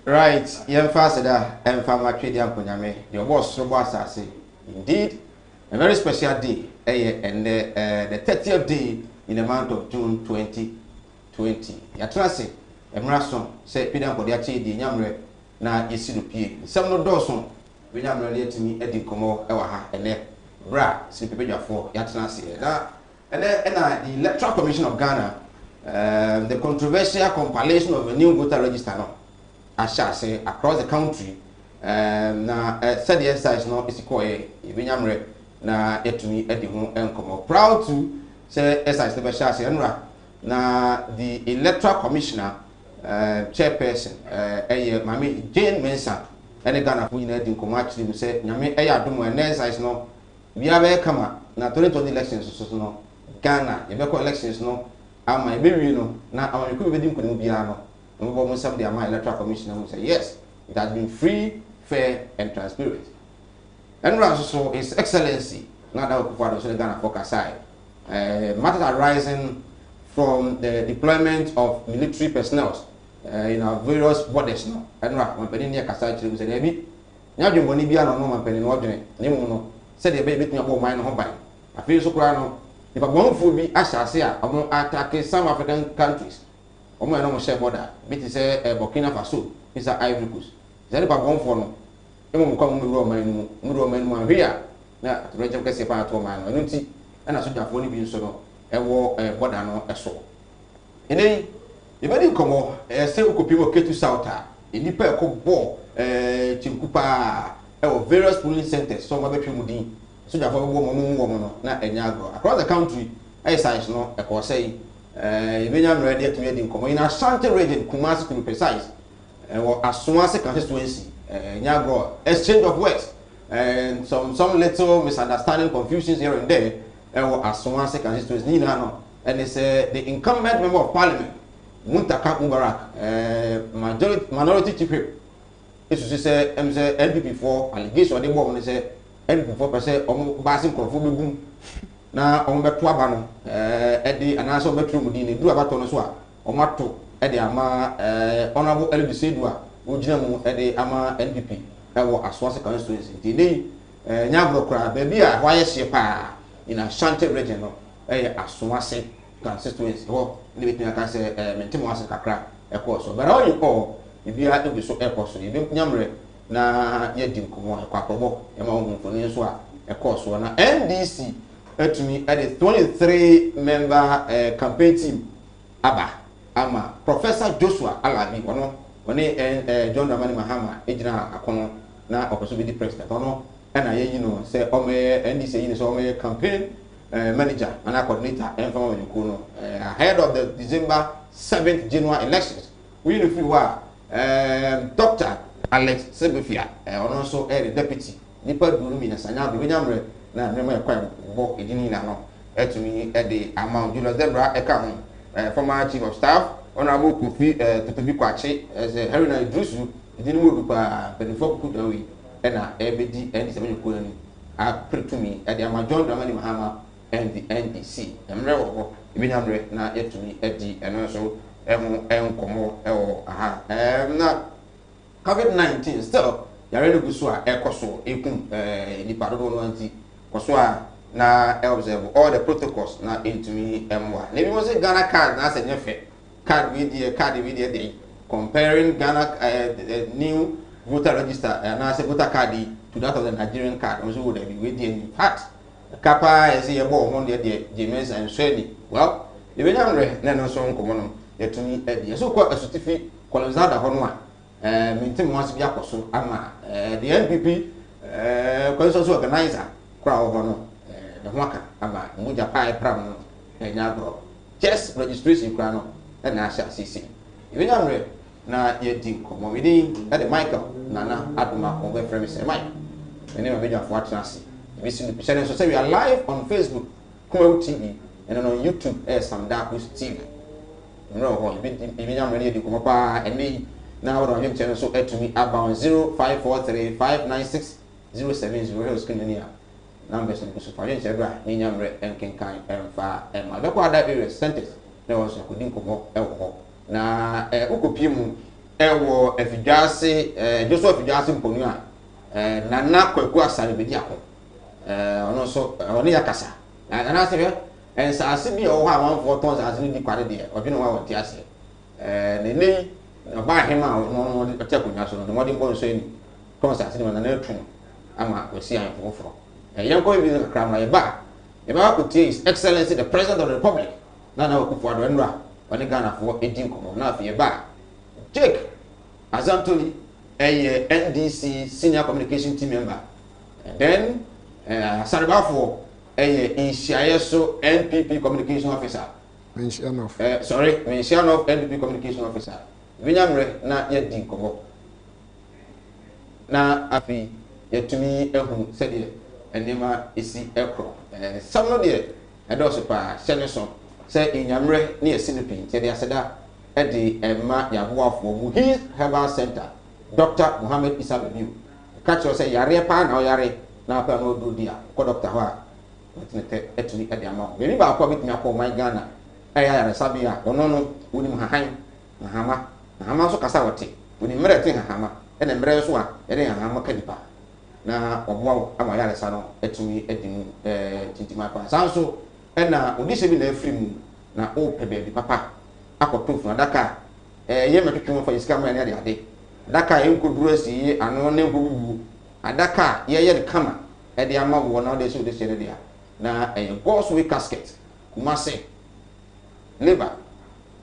Right, Yemfasida, and Famakidi Amponyame, your boss, Robasasi. Indeed, a very special day, and the 30th day in the month of June 2020. Yatrasi, Emrason, say Pidan Podiachi, the Yamre, na Yesidupi. Some no Dawson, William related to me, Eddie Como, Ewaha, and there, Bra, Sipipedia for Yatrasi. And then the Electoral Commission of Ghana, the controversial compilation of a new voter register. No? I shall say across the country, said the exercise no is called a na etumi edi ho enkomo. Proud to say exercise the shall say na the electoral commissioner chairperson Mami Jane Mensah ene Ghana fu nyina edi nkomo actually mu say nyame adom and exercise no we are kama na 2020 elections so no Ghana ye be elections no ama e be wi no na ama ko be di nkomo bia no. Some the electoral commissioner who say yes, it has been free, fair, and transparent. And also His Excellency, not that for the Ghana focus side, matters arising from the deployment of military personnel in our various borders now. And when Penny Kasai was an Ebi, Yajum Bonibia no man penny ordinary, Nemono, said the baby about mine home by. I feel so crown. If I won't fool be, I shall say, I won't attack some African countries. Omo eno mo share border bit say Burkina Faso is a Ivory Coast zeri pa gon for no emo mo kwa mo ro man mu ahia na to rejem kese pa to man no nti na so jafo ni bi nso no ewo border no eso enei e be di komo se okopi mo ketu south a enipa e ko bo chinkupa ewo various polling centers so ma betwe mu din so jafo bo mo no na enya agro across the country exercise no e ko say Ibinyam ready to meet in common in Ashanti region, Kumasi to be precise, or Aswasi constituency, Nyagro, exchange of words, and some little misunderstanding, confusions here and there, or Aswasi constituency, Nino, and it's the incumbent member of parliament, Muntaka Mubarak, minority chief whip. It's to say, NPP for allegation, or the woman say, NPP for per se, or Basim Confubu. Na ombeto abano edi anaso betru mudi ni duru abato no so a omato edi ama honorable LDC du a ogina mu edi ama NPP ewo Aswase constituency ti nei nyabro kra ba bi a hwaye hye pa in Ashanti region no Aswase constituency ho ni betumi aka se mentimo ase kakra ekoso but all in all ibi a ebi so ekoso ibi nyamre na ye di nkomo akwaprobo e ma ohun foni so a ekoso na NDC to me at the 23 member campaign team aba ama Professor Joshua Alabi ono John Dramani Mahama ejina akono na okoso be the president ono na ye know say ome NDC yin so ome campaign manager and coordinator and from Yukono ahead of the December 7th general elections we know free wa Dr. Alex Sebefia ono so the deputy nipa duru mi na sanya be nyamre na me kwa bo edini na no etumi ede amount Julius Debra eka ho former chief of staff honorable Kofi Totobi Kwache as Haruna Idrusu edini mo dupa benefo kudawi na ebedi NDC ko ni a pretumi ede ama John Dramani Mahama and the NDC emre wo ebinyamre na etumi edi eno so emu enkomo ewo aha na COVID-19 still yare no guso a ekoso ekum ni padodo no anti koso na observe all the protocols na into me emwa na bi mo say Ghana card na say nyefe card we dey comparing Ghana new voter register na say voter card to that of the Nigerian card also would be we dey in fact kapa say e bo ho dey James and Shirley well the benyamre na no so nkomo no yetumi e so ko asutifi colonizada ho no a mintim wants be akoso ama the NPP consensus organizer crowd ho no the waka ama muja pa pram no enya bro just registration kra no na asha cc ebenyamre na yedi komo widi the Michael nana aduma ko be frame say Mike ene ma beja fo atrasi we see the channel so say we are live on Facebook Kumawu TV and on YouTube Samdakus TV no ho ebenyamre yedi komo pa ene now on him channel so to me about 0543 596 070 here's Kenya numbers and so far chebra ni nyamre enkenkan emfa abekwa da area centers na won so kudin komo ewo na ukopie mu ɛwɔ afidwase Joseph afidwase mponu a nana kwaku asare bedi akɔ ɔno so ɔne yakasa nana se hwɛ ensase bi ɛwɔ hɔ a manfo tɔn sase ne di kware de ɔdwene wa wɔte ase ne nei ɔba ahema a ɔno ɔte akonya so no de mɔde mpɔ nso ani tɔn sase ne nana etu ama wɔsi anfo foro yɛnkɔ bi kakra ma yɛba akotie His Excellency the President of the Republic Nana Akufo-Addo Enra ɔne Ghana fo edi nkɔmɔ na afei yɛba Jake Azantoli NDC Senior Communication Team Member and then Saribafo Nhyiaye so NPP Communication Officer mention of NPP Communication Officer Vinyamre na yɛdi nkɔmɔ na afei yɛtumi ehu sɛdeɛ enema esi ekro sam no de edoso pa seneso se inyamre ne esinipin te de aseda e de emma yaboafo mu His Herbal Center Dr. Muhammad Isa Babiu catch you say yare pa na yare na pa no do dia ko doctor ho a tinete etuni e de ama me ba akwa bitimi akwa man Ghana e yare sabia ono no wonim hahan hama so kasa wote wonim mre tin hama e na mre so a e de hama kadipa na omo ama yare sa no etumi edimu tintima pa sanso na odise bi na afrim na o pebe bi papa akoto fu adaka ye metwetwe fa iska ma na de ade adaka enkoduru asi ano ne nkobubu adaka ye de kama e de ama wo na de so de shere dia na God's way casket kumase leba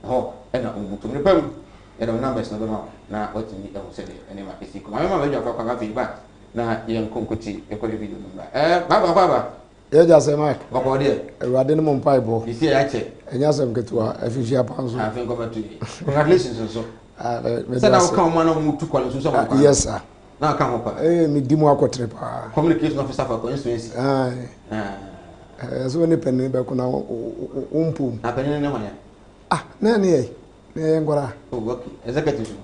ho na obutu mrepam e de numbers na be ma na otimi e ho sede ene ma esi kuma ma ba jwa fa kwa fi ba na yen konkoti e ko video number baba ya jase Mike baba de ewade no mpai bo isi ya che enya sem ketua afihia panso afin ko batu congratulations so say na ka mo na mu tu kwale so so yes sir na ka ho pa mi di mu akotre pa communication officer for constituency so ne penne be ko na umpum na penne ne wanya na ne ne ngora okay executive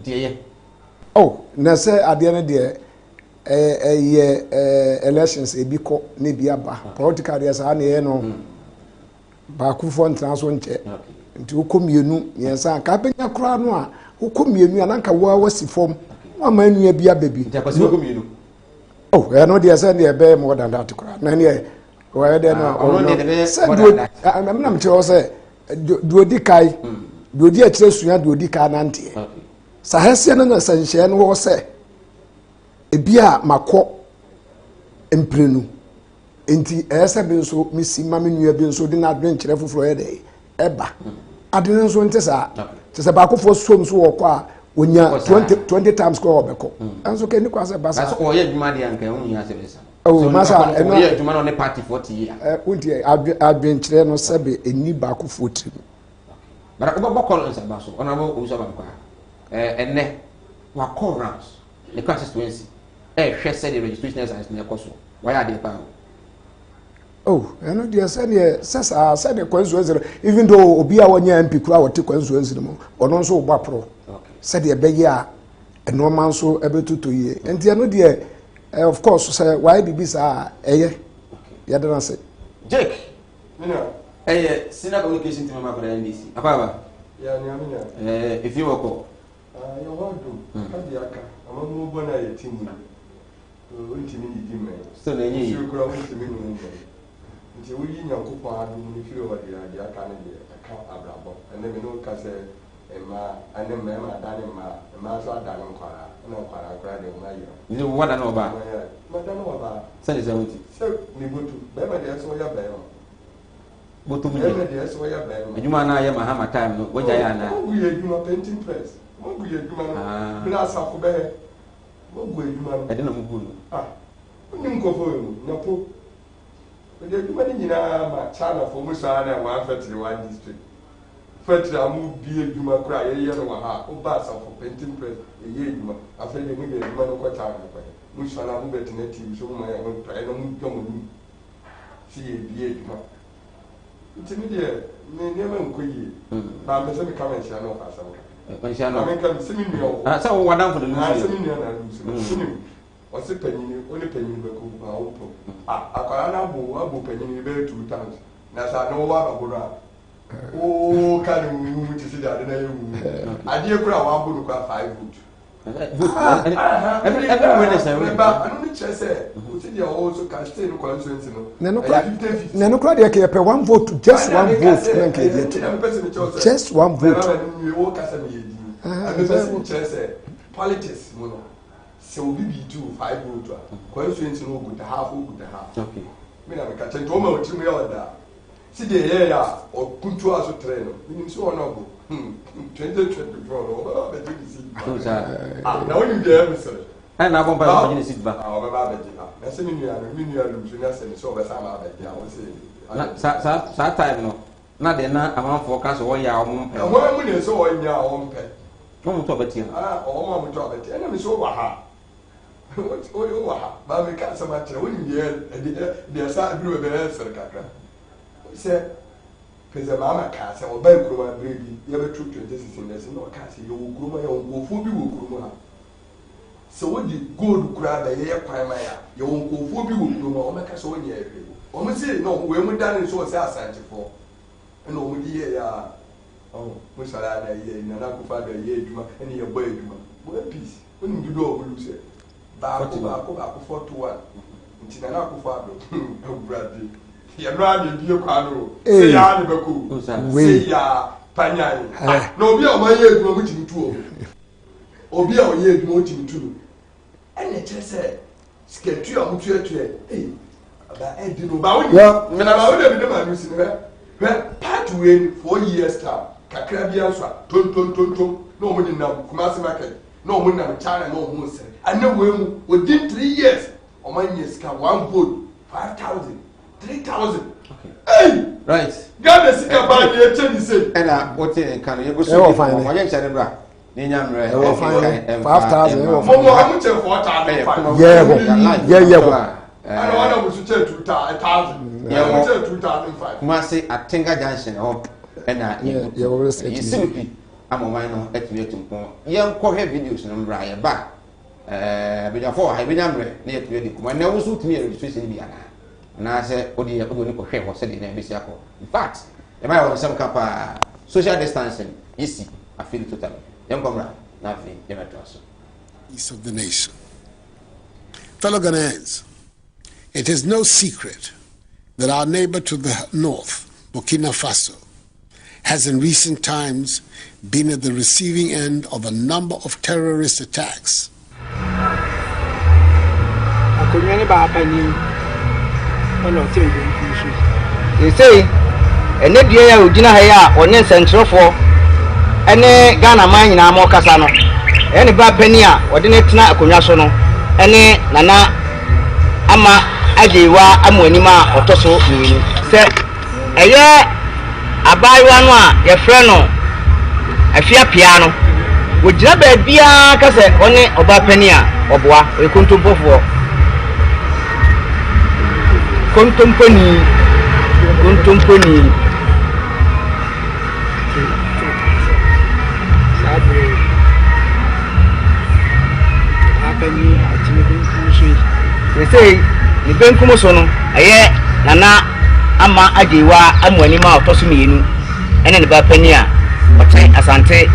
die na say ade ne de elections ebi ko ne bi aba political dey sa na no ba ku fo ntra so nche nti ukomienu yensa ka penya kra no a ukomienu ananka wo wasi fom wa manu bi ababi nti akwasi ukomienu no dey say ne be more than that kra na ne wa dey no say amna mte o say duodi kai duodi akire suya duodi ka na ntie sa hese no sanhye no wo say ebia makọ emprenu enti ese bi nso misi ma menua bi nso de na adwen kire foforo ye de eba adwen nso ntesa tese ba akofo som so wokọ a onya 20 times ko obekọ anso ke ni kwa se basa so oye adwuma de anka hu nya se besa masa eno oye adwuma no ne party 40 year unti adwen kire no sebe eni ba akofo trim bara obokọ nsa ba so ona bo uso ba kwa enne wa call rounds the constituency hwe say the registration exercise na ekoso why are they pa eno dia say the sesa say the constituency even though obi a wonya MP kura wote constituency mo ono nso ogba pro okay say the beye a eno man so ebetuto ye enti eno dia of course say why bibi sa eye ya dana say Jake senior communication team member for NDC apaba ya ni amina if you wako yo hodo hadi aka amamu bona ye team ntimi yidi me so na nyi so kura ntimi no mo nti wo yi nyankopɔ adu ni firi o de aka ne de aka abrabɔ ene me no ka se ema ane me ma da ne ma so ada ne nkwara na nkwara kura de ma yi ni wada na oba ma da no oba say the 70 so ni botu be ma de so ya be no botu mu be ma de so ya be no adwuma na ya mahama time no woja ya na wo yi adwuma painting press wo yi adwuma no bila asafo be wo yi adwuma no ede na mu bu no onim kofo yo nyapo de adwuma ni nyina ma chana fo mu sa na wa factory one district factory amu bi adwuma kura ye no wa ha o ba asafo painting press ye adwuma afa de mu de adwuma no ko chana ko mu sa na mu betina tv so mu ya no pa no mu dwo mu si ye bi adwuma ntimi de me ne ma nkoyi ba me se me ka mention no ka sa mention no me ka se me nyo sa wo wadan for the news se me nyo na news wasi panyini oni panyini be ko ba wo po akwara na bo abo panyini be 2 times na sa no wa agoro a Oh, can you move to see that? I did cry 1 book 5 votes. Everyone is no crowd here pay 1 vote, just 1 vote. Just 1 vote. Politics, so we be 5 votes. Constituency no good half, Okay. Me na catch and Toma to me order. See the area or Kuntu as a trainer. Meaning so honorable. 2024. Now you get sir. And I won't buy the seat back. Our baby. I say, you so over some of it. I will say, that time, no. Not the amount forecast 1 year. And when we saw in your own pet. Don't talk about you. Oh, Mamma, drop it. And I'm so aha. What's all you are? But we can't so much. When you hear the side blue answer, Cacra. Say, President Mamma Cassa or Ben Gruma baby, you have a true to this in this no Cassie, you will grow my own go for you. So what did good grab a year primary? You won't go for you, or make us one year. Almost say, no, when we done in so as for. And over the year, oh, Mussalana, and Nanaku father, and your boy, what peace. When you do, will say, Baku 4-1. Nanaku father, oh, Bradley. You're not in your canoe. Say, Yanaku, say, Ya, Panya. No, be on my ear, no, which you two. Or be our ear, no, too. And it just said, Sketch you on to hey, about Eddie, about you. When I would have been a man, well, part win 4 years time. Cacrabiansa, ton, no one in Kumasi market, no one in China, no one. I know within 3 years, or 1 year's can 1 vote, 5,000, 3,000. Hey! Right. God is about the Chinese. And what can you go so fine? I am 5,000. Yeah. I don't want to tell 2,000. Yeah, 2,005. Kumasi at Tenga Junction or and you always say simply. I'm a minor at me to young cohe videos and Brian back. Before I been near to the when I was with me a registration. And I said, what do you have was said in Bisiaco? In fact, the matter of some kappa social distancing, easy, I feel totally. Young comrade, nothing, East of the nation. Fellow Ghanaians, it is no secret that our neighbor to the north, Burkina Faso, has in recent times been at the receiving end of a number of terrorist attacks. They say, and if you are Ujina or Central for any Ghana mine in Amo Casano, any Bapenia or the next night Kunyasono, any Nana Ama Ajiwa Amunima or Toso, say, a year I buy one, your friend, a fair piano. Would you be a cassette only or Bapenia or Bois, a contumpo for Contumponi. They say, the Benkumosono, a year, Nana, Ama Ajiwa, Amunima, Tosuminu, and then the Bapenia, or Tay Asante,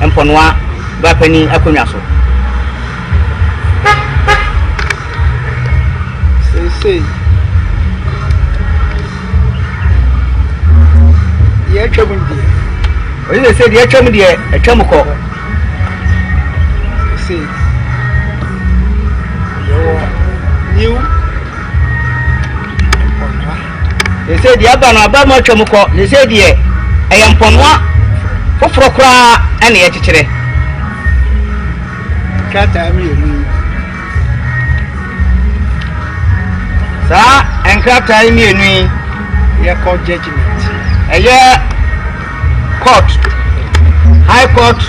and Ponwa, Bapeni, Acunaso. Say, yeah, trouble. When they said, yeah, trouble, a chemical. See, you. They said, the Abana Bama chemical. They said, yeah, I am Ponwa for Frocra and the etcher. Can't I mean? Sir, and crap time me and me, your court judgment. A year court, high court,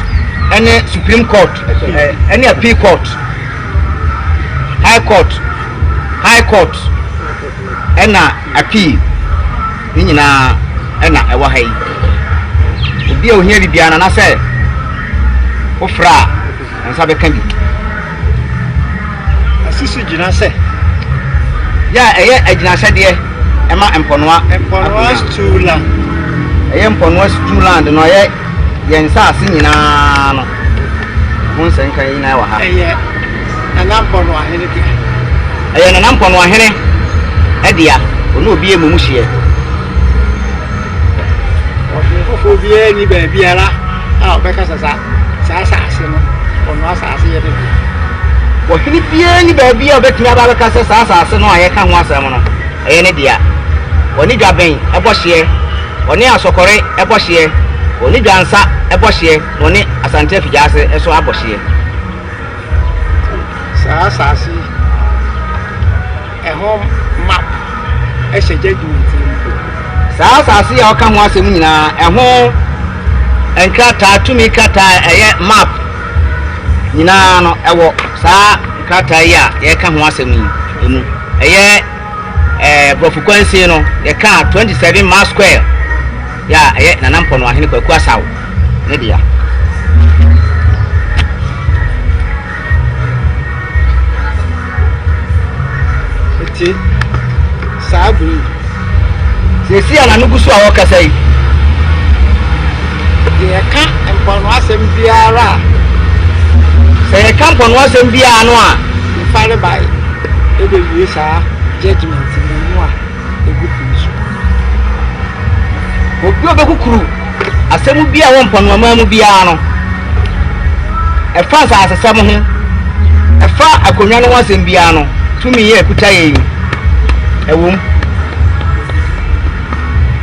and a Supreme Court, any appeal court, high court, and a appeal. In a Wahai. The deal here be an answer. Ofra and Sabe Candy. I see you say. Yeah, I did not say, dear Emma and Ponwa is too long. ɛyɛ mpɔnoa stew land no ɔyɛ yɛn saase nyinaa no ho nsɛnka nyinaa wɔ ha ɛyɛ nanampɔnoa hene dia ɛyɛ nanampɔnoa hene ɛdia ɔno obi yɛ mumu hyeɛ ɔhene foforɔ biara ni baabiara a ɔbɛka saa asase no ɔno asase yɛ de ɔhene biara ni baabi a ɔbɛtumi aba bɛka sɛ saa asase no a yɛka ho asɛm no ɛyɛ ne dia ɔne dwabɛn ɛbɔ hyeɛ ɔne asɔkɔre ɛbɔ hyeɛ ɔne dwansa ɛbɔ hyeɛ na ɔne asante afigyaase ɛso abɔ hyeɛ saa asase ɛho map ɛhyɛ gyadu saa asase a ɔka ho asɛm nyinaa ɛho nkrataa tumi krataa ɛyɛ map nyinaa no ɛwɔ saa krataa yi a yɛka ho asɛm yi emu ɛyɛ brɔfukwansie no yɛka 27 mile square ya ɛyɛ nanampɔnoa hene kwaku asaw ne dia eti saa biri sesi a nanu gu so a wɔkasa yi yɛka mpɔnoa asɛm biara a sɛ yɛka mpɔnoa asɛm biara no a mfare bae ɛbɛwie saa judgment mu a ɛgu pii so obi obɛkukuru asɛm bi a wɔ mpɔnoa mu biara no ɛfa asasesɛm ho ɛfa akonnwa no ho asɛm biara no tumi yɛ akuta yɛ yi ɛwom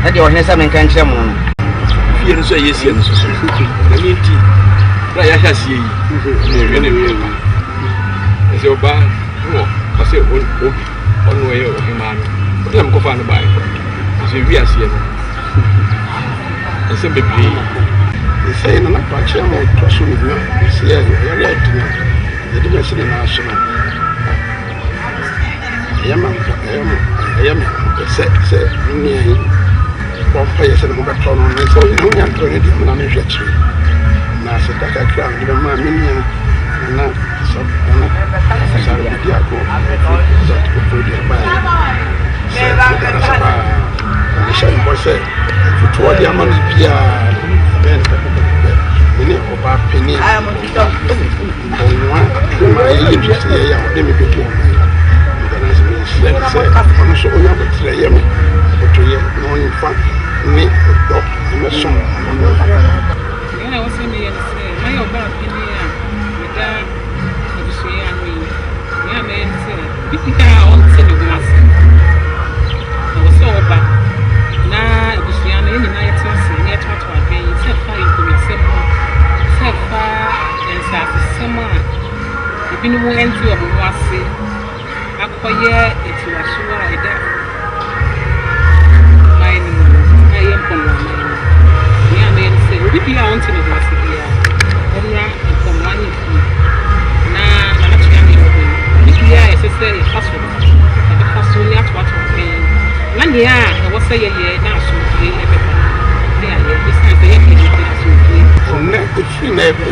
ɛdeɛ ɔhene sɛ menka nkyerɛ mo no fie no so ɛyɛ sie no so na ne nti na yɛahwɛ aseɛ yi ɛhwɛ ne wie ba ɛsɛ ɔbaa wɔ ɔsɛ obi ɔno ɛyɛ ɔhemaa no ɔde na mekɔfa no baeɛ ɛsɛ wie aseɛ no ɛsɛ bebree ɛsɛ na nakwakyerɛ ma ɔtɔ so ne hua sɛ yɛre adina yɛde bɛsɛ ne naa so no ɛyɛ ma sɛ nnea yi ɔmpa yɛ sɛ ne mobɛtɔ no ne sɛ ɔyɛ wonya ntɔ ne deɛ mena mehwɛ kyerɛ na sɛ da kakra mede bɛmaa me nua na asare bidi akɔ sɛ tokɔpɔ de abaɛ sɛ medara sɛ baa mehyɛ mbɔ sɛ fotoɔ de ama no biaa bɛɛ ne pɛpɛpɛpɛ mene ɔbaa pani ɔnwa ma yɛyɛ bi sɛ yɛyɛ a ɔde me bɛdi ɔma medara sɛ mehyɛ ne sɛ ɔno so ɔnya bɛtrɛ yɛ me ɔtoyɛ na ɔnyemfa ne ɔdɔ ɛmɛsom ɛna wɔsɛ meyɛ no sɛ mayɛ ɔbaa pani a meda abusua ano yi nea mɛyɛ no sɛ bibia a ɔnte ne ho ase na wɔsɛ ɔba na abusua no yɛnyinaa yɛte ase na yɛtoato adwen sɛ fa nkomiasɛm ho sɛ fa nsasesɛm a ebinom ɛnte ɔmo ho ase akɔyɛ atiwaso a ɛda man no mu na ɛyɛ mpɔnoa man no nea mɛyɛ no sɛ obi bia a ɔnte ne ho ase bia ɔmmra mpɔnoa ne fie na nanakyea ne ɔbɛn obi bia a ɛsɛ sɛ yɛfa so no yɛbɛfa so ne atoato adwen na nea a ɛwɔ sɛ yɛyɛ na asomdwe ɛbɛba ne ayɛ ɛsiane sɛ yɛkɛ ne de asomdwe ɔnɛ ɛfiri na ɛbɛ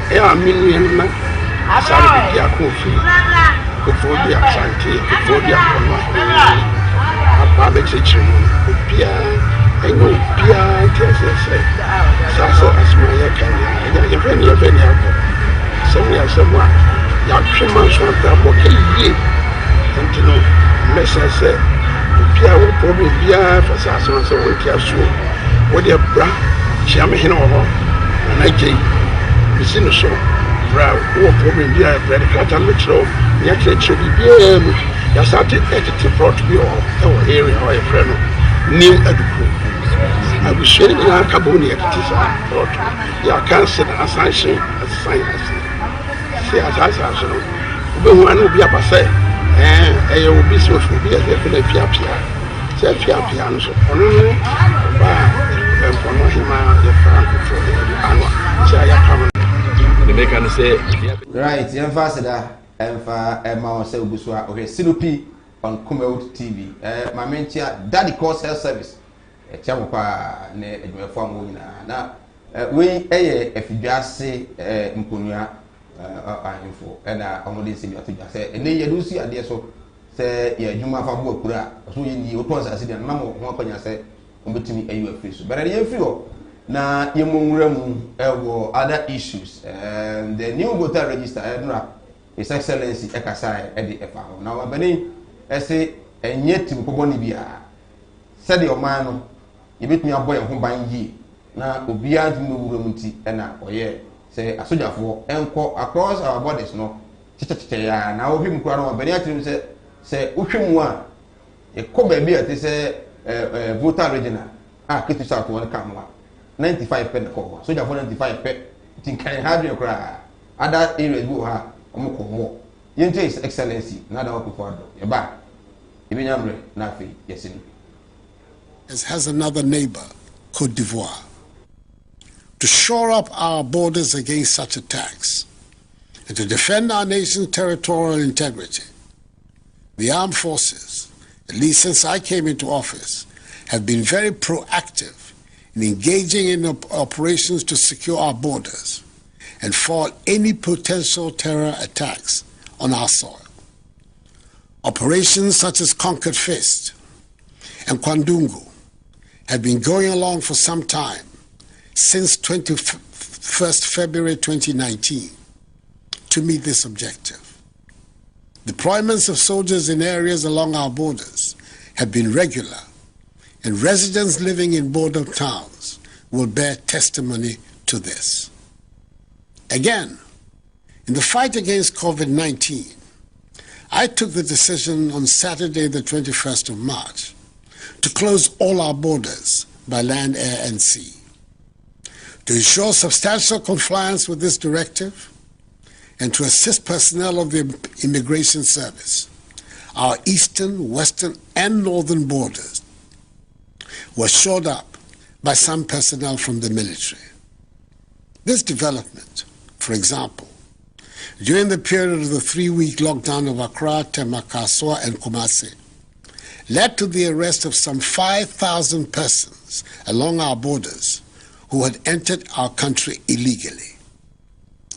ɛyɛ a me nua no na asare bidi akɔ ofiri kofoɔ bi asante kofoɔ bi akɔno aba bɛkyerɛkyerɛ mu obiara ɛnyɛ obiara nti ɛsɛ sɛ saa sɛ asɛm a yɛka ne yɛfɛ ne akɔ asɛm ne asɛm a yɛatwe ma nso abrabɔ ka yie nti no mmɛsɛ sɛ obiara wɔ problem biara fa sɛ asɛm sɛ wɔnti asoɔ wode bra kyia me hene wɔ hɔ anagye yi mesi no so bra wowɔ problem biara brɛ de krata no bɛkyerɛ wo ne yɛkyerɛkyerɛ biribiara mu yɛasate ɛtete prɔt bi wɔ hɔ ɛwɔ area hɔ yɛfrɛ no new adukuro abusua no nyinaa ka bɔ mu ne yɛtete saa prɔt yɛaka nse na asan hye asesan ase sɛ asase no wobɛhu ane obi aba sɛ ɛyɛ obi sɛ ofi obi yɛ sɛ ɛfɛ no apiapia sɛ apiapia no so ɔno no ɔbaa mpɔno ahema yɛfra nkofoɔ ano sɛ ayɛpam no ne mɛka no sɛ right yɛmfa ase da ɛmfa ɛma wo sɛ wogu so a ɔhwɛ Sinopi on Kumawood TV maame nkyia Daddy Calls Health Service ɛkyɛ mo paa ne adwumayɛfoɔ a mo nyinaa na wei ɛyɛ afidwase mponua ahemfo ɛna ɔmode nsɛm ato dwa sɛ ɛnɛ yɛde wosi adeɛ so sɛ yɛ adwuma fa bo akura ɔso yɛ nie wotɔ nsase deɛ na mo ho akɔnya sɛ ombetumi ayu afiri so but ye free ho na yemonwura mu ewo other issues the new voter register edra His Excellency ekasai e de efa ho na wabani ese enye tim ko boni bia said the man no yebetumi aboye ho ban yi na obia ntumi wura mu nti na oye say asojafo enko across our borders no chicheche ya na obi mkura no wabani atirim say wohwemu a ekọ ba bia te say voter regional ketu south one kamwa 95 pe na ko sojafo 95 pe tinkan hadwe kura other areas go ha omokomo yente His Excellency na da wakufo ado eba ibinyamre na afi yesini has another neighbor, Côte d'Ivoire. To shore up our borders against such attacks and to defend our nation's territorial integrity, the armed forces, at least since I came into office, have been very proactive in engaging in operations to secure our borders and foil any potential terror attacks on our soil. Operations such as Conquered Fist and Kwandungu have been going along for some time, since 21st February 2019, to meet this objective. Deployments of soldiers in areas along our borders have been regular, and residents living in border towns will bear testimony to this. Again, in the fight against COVID-19, I took the decision on Saturday, the 21st of March, to close all our borders by land, air, and sea. To ensure substantial compliance with this directive and to assist personnel of the Immigration Service, our eastern, western, and northern borders were shored up by some personnel from the military. This development, for example, during the period of the 3-week lockdown of Accra, Tema, Kasoa, and Kumasi, led to the arrest of some 5,000 persons along our borders who had entered our country illegally.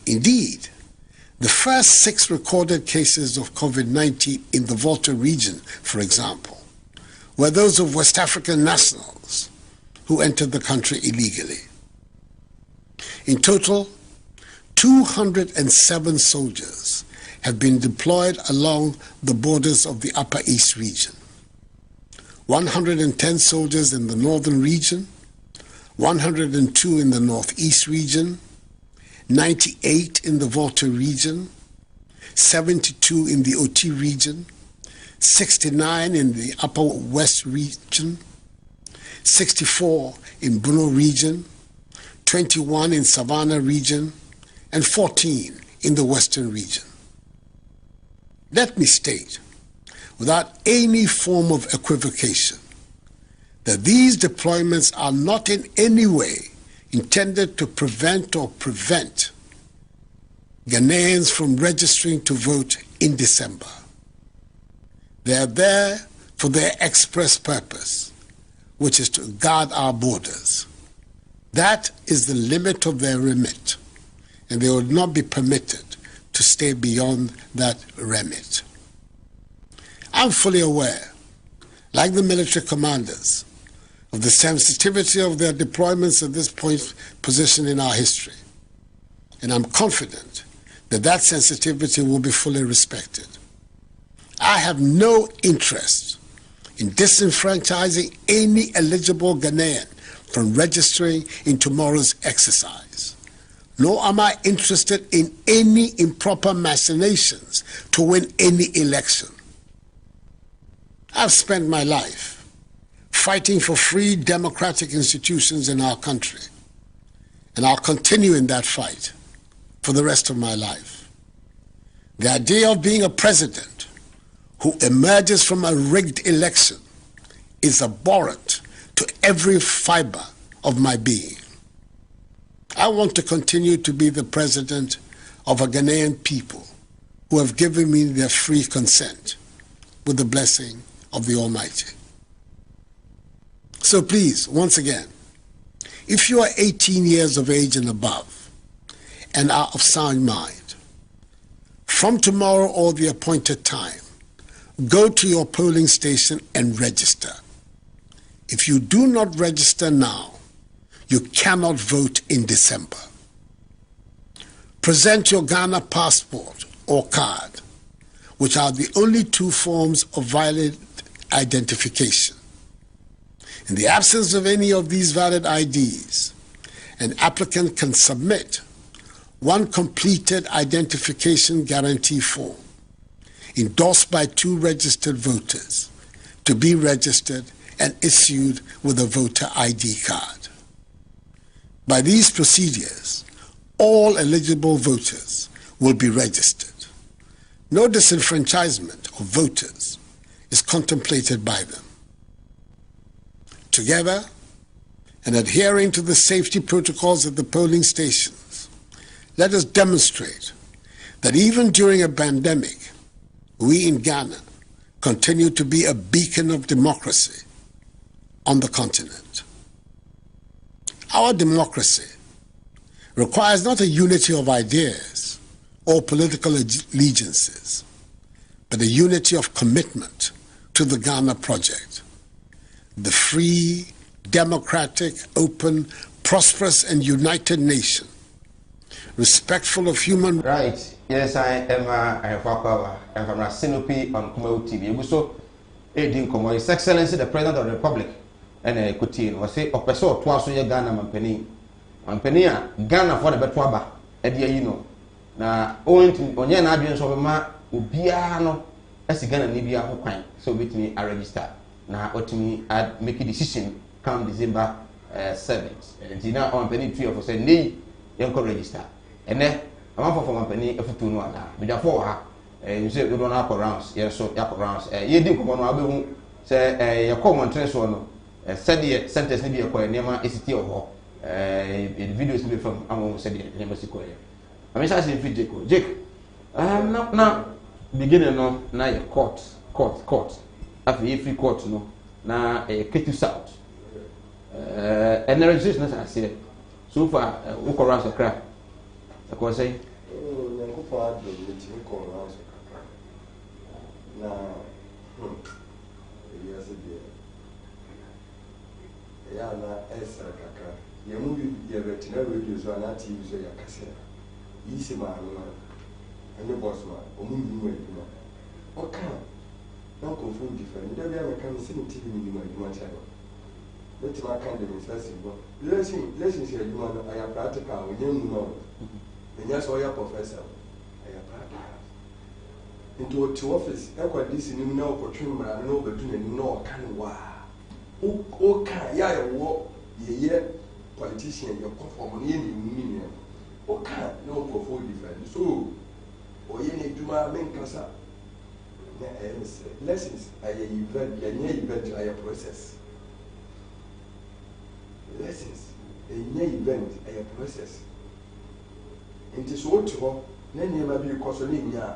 Indeed, the first 6 recorded cases of COVID-19 in the Volta region, for example, were those of West African nationals who entered the country illegally. In total, 207 soldiers have been deployed along the borders of the Upper East region. 110 soldiers in the northern region, 102 in the northeast region, 98 in the Volta region, 72 in the Oti region, 69 in the Upper West region, 64 in Bruno region, 21 in Savannah region, and 14 in the Western region. Let me state, without any form of equivocation, that these deployments are not in any way intended to prevent or prevent Ghanaians from registering to vote in December. They are there for their express purpose, which is to guard our borders. That is the limit of their remit, and they will not be permitted to stay beyond that remit. I'm fully aware, like the military commanders, of the sensitivity of their deployments at this position in our history, and I'm confident that that sensitivity will be fully respected. I have no interest in disenfranchising any eligible Ghanaian from registering in tomorrow's exercise, nor am I interested in any improper machinations to win any election. I've spent my life fighting for free democratic institutions in our country, and I'll continue in that fight for the rest of my life. The idea of being a president who emerges from a rigged election is abhorrent to every fiber of my being. I want to continue to be the president of a Ghanaian people who have given me their free consent with the blessing of the Almighty. So please, once again, if you are 18 years of age and above and are of sound mind, from tomorrow or the appointed time, go to your polling station and register. If you do not register now, you cannot vote in December. Present your Ghana passport or card, which are the only two forms of valid identification. In the absence of any of these valid IDs, an applicant can submit one completed identification guarantee form endorsed by 2 registered voters to be registered and issued with a voter ID card. By these procedures, all eligible voters will be registered. No disenfranchisement of voters is contemplated by them. Together, and adhering to the safety protocols at the polling stations, let us demonstrate that even during a pandemic, we in Ghana continue to be a beacon of democracy on the continent. Our democracy requires not a unity of ideas or political allegiances, but a unity of commitment to the Ghana project, the free, democratic, open, prosperous, and united nation, respectful of human rights. Yes, I am I'm from Sinopi on Kumail TV. So, His Excellency the President of the Republic, and Kutin was say, Opeso, twice a year Ghana Mampenia, Ghana for the Betwaba, Edia, you know. Now, owing to Onyan Abians of Ma, Ubiano, as a Ghana Nibia Hopine, so with me, I register. Now, what me, I make a decision come December 7th. And now on penny 3 of say, nay, you can register. And then, I'm off for my penny if you know that. But therefore, you say you don't have rounds, yes, so you rounds. You didn't come on, say, your common trace one, said the sentence maybe a coin, never is it your videos be from Amon said the name of Sequoia. I mean, I say, Jake, now, beginning no, now your court. After every court, no, now a Ketu South. And the resistance, I say, so far, who can around the crap? I can say, not confirm different. There are mechanisms in TV channel. Let my kind of accessible. Lessons here, you want I am practical, we know. And yes, all your professor. I am practical. Into to office, I quite this in no opportunity, but I know but do no can wa. Oh, can ya walk ye politician, your conform any meaning. Oh, can no perform different. So, or ye need to my main casa. Lessons are an event, are a process. Lessons, a new event, a process. It is what to then you may be consoling ya.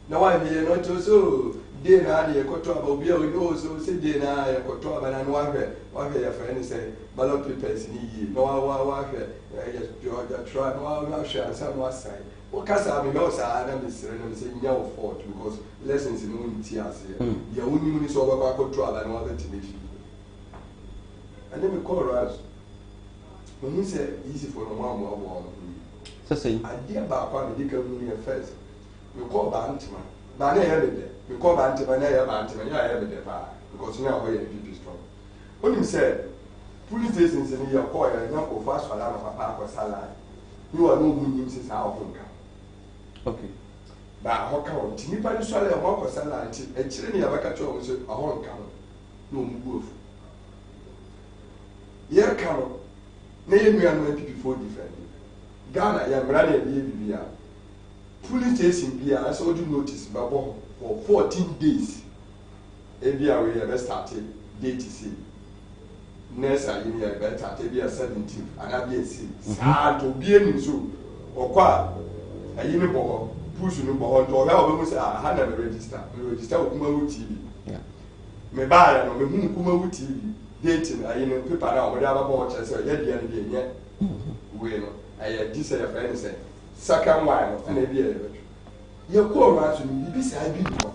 Now I may not so, dear, I got about beer, we also say, dear, I got to have an one your friend say, ballot papers in ye, no, I just try, no, I'm sure, some was side. Because I mean, also, I am saying no fault because lessons in unity as your own is over control and other to meet you. And then we call us when we say easy for no one. So say, I dear about the Dick first. We call Bantima. Banner every we call Bantima, Bantima, you are every day because you know where people strong. When you said, police stations in your coil and not go fast for a park or salad, you are no good since our home. Okay. But how come? Tinipani swallow a walk or salad and chilling a vacature was a horn count. No move. Here come. Name me and people before defending. Ghana, ya brother, be police station be I saw you notice, but for 14 days. Every hour we have started date to see. Next, I mean, I better be a 17th and I be a 6. Ah, to be in so or quite. I even push you on to allow them I had a register with Kumail TV. Me buy and me Kumail TV dating. I even paper now whatever watch I said, yet the end of the year. Well, I had this friend say, second wine and a beer. Your call around to me, this I be one.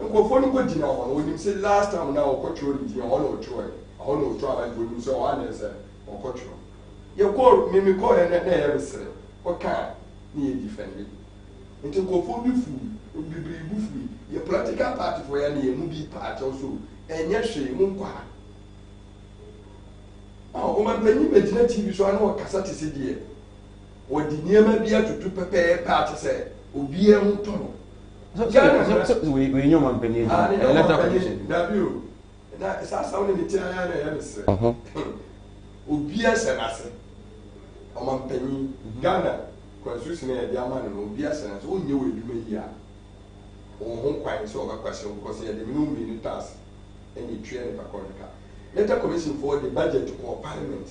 nkɔfoɔ no kɔgyina hɔ no onim sɛ last time na ɔkɔtwerɛ ne din hɔ na ɔtwerɛ hɔ na ɔtwerɛ aba onim sɛ ɔane sɛ ɔkɔtwerɛ yɛkɔ memekɔɔ yɛ na ɛyɛ mesere ɔkaa ne yɛ difɛnde nti nkɔfoɔ bi fuu bibiri bu fuu yɛ political party foɔ yɛ ne yɛ mu bi paakyɛw so ɛnyɛ hwee mu nkɔ ha ɔmampanyin bɛgyina tv so a na ɔkasa te sɛ deɛ wɔde nneɛma bi atoto pɛpɛɛpɛ ate sɛ obiara ho tɔ no we nyɛ ɔmampanyin electoral commission dabi o na saa saa ne metia ya na ɛyɛ mesrɛ obiara hyɛ n'ase ɔmampanyin Ghana constitution na yɛde ama no no obiara hyɛ n'ase ɔnyɛ wɔ adwuma yi a wɔn ho kwan sɛ ɔbɛkwahyɛ wo kɔ sɛ yɛde minimum mmienu tax ɛne etua nipa kɔnka electoral commission for the budget wɔ parliament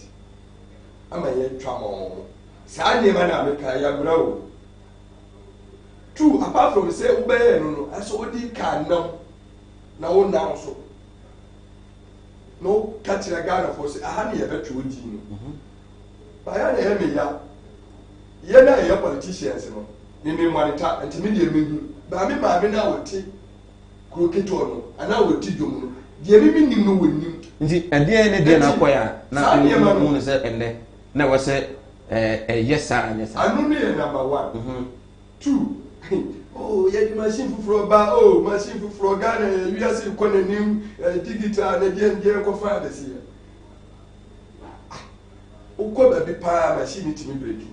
ama yɛtwa ma wɔn saa nneɛma na ameka yɛabrɛ o two apart from sɛ wobɛyɛ no no ɛsɛ wodi kaa nam na wo nam so na woka kyerɛ Ghanafoɔ sɛ aha ne yɛbɛtwe wo din no baayɛ na ɛyɛ meya yɛn a yɛyɛ politicians no mememmaneta nti me deɛ mehu baame maame no a wɔte kuro ketewa no anaa wɔte dwom no deɛ memenim no wɔnim nti ɛdeɛ ne deɛ na akɔyɛ a na mu no sɛ ɛnnɛ na ɛwɔ sɛ ɛyɛ saa anyɛ saa ano no yɛ number 1 2 oh yɛde machine foforɔ ba oh machine foforɔ Ghana wiase kɔ n'anim digital na deɛ kɔfa abɛsi yɛ wokɔ baabi paa machine tumi breki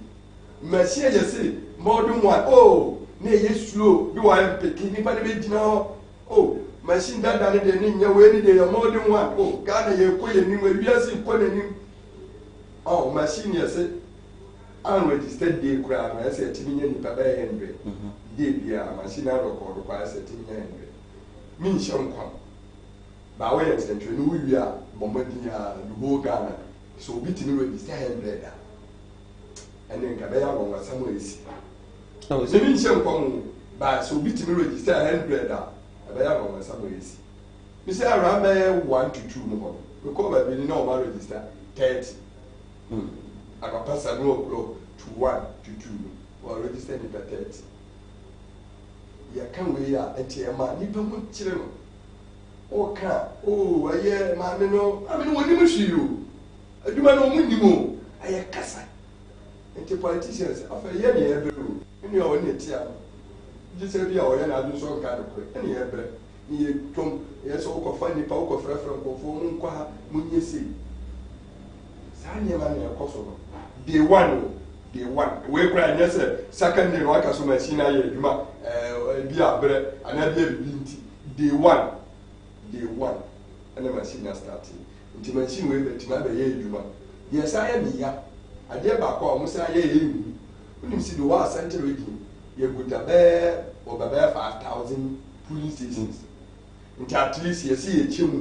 machine yɛ se modern one oh na ɛyɛ slow bi wɔ ayɛ mpeki nipa ne bɛgyina hɔ oh machine dada ne deɛ ne nyɛ wei ne deɛ yɛ modern one oh Ghana yɛkɔ yɛ nim wiase kɔ n'anim oh machine yɛ se unregistered day koraa no ɛsɛ ɛtumi nyɛ nipa bɛyɛ 100 day biara machine arɔkɔɔdo koraa ɛsɛ ɛtumi nyɛ 100 menhyɛ nkwa baa woyɛ nsɛntwerɛ no wowie a bɔmmɔden a the whole Ghana so obi tumi register 100 a ɛne nka bɛyɛ awɔwasɛm a ɛsi ne menhyɛ nkwa mu baa sɛ obi tumi register 100 a ɛbɛyɛ awɔwasɛm a ɛsi mesɛ awura bɛyɛ 1 to 2 mu hɔ mekɔ baabi ni na ɔma register 30 akapa 7 o'clock to 1 to 2 or register nipa 30 yɛka wei a ɛnti ɛma nipa ho kyerɛ no ɔka o ɛyɛ maame no wɔnim hwee o adwuma no ɔmo nim o ɛyɛ kasa nti politicians afɛ yɛ ne yɛbrɛ o ɛne a ɔne tia no gye sɛ bi a ɔyɛ no ado nso ɔnka no korɛ ɛne yɛbrɛ ne yɛtwom ɛyɛ sɛ wokɔfa nipa wokɔfrɛfrɛ nkɔfoɔ mo nkɔ ha monyɛ sei saa nneɛma na ɛkɔ so no day 1 we cry nyɛ sɛ second day no aka so machine ayɛ adwuma bi abrɛ anaa bi abibi nti day 1 ɛna machine na start nti machine wei bɛtumi abɛyɛ adwuma deɛ saa yɛ ne ya adeɛ baako a ɔmo saa yɛ ɛmu wonim si de wɔ asɛntere region yɛguta bɛɛ ɔbɛbɛyɛ 5,000 polling stations nti at least yɛsi yɛkyɛ mu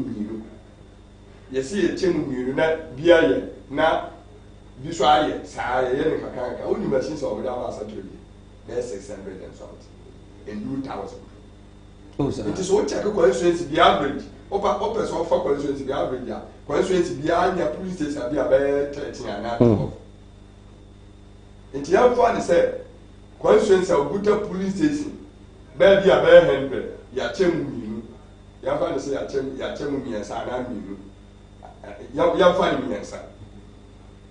mmienu na bia yɛ na bi so ayɛ saa yɛyɛ ne kakanka wonim machine sɛ ɔmode ama asɛntere region bɛyɛ 600 and something and 2,000 nti so wokyɛke constituency bi average ɔpɛ sɛ ɔfa constituency bi average a constituency bi anya police station bi a bɛyɛ 13 anaa 12 nti yɛmfa ne sɛ constituency a oguta police station bɛɛ bi a bɛyɛ 100 yɛakyɛ mu mmienu yɛmfa ne sɛ yɛakyɛ mu mmiɛnsa anaa mmienu yɛmfa ne mmiɛnsa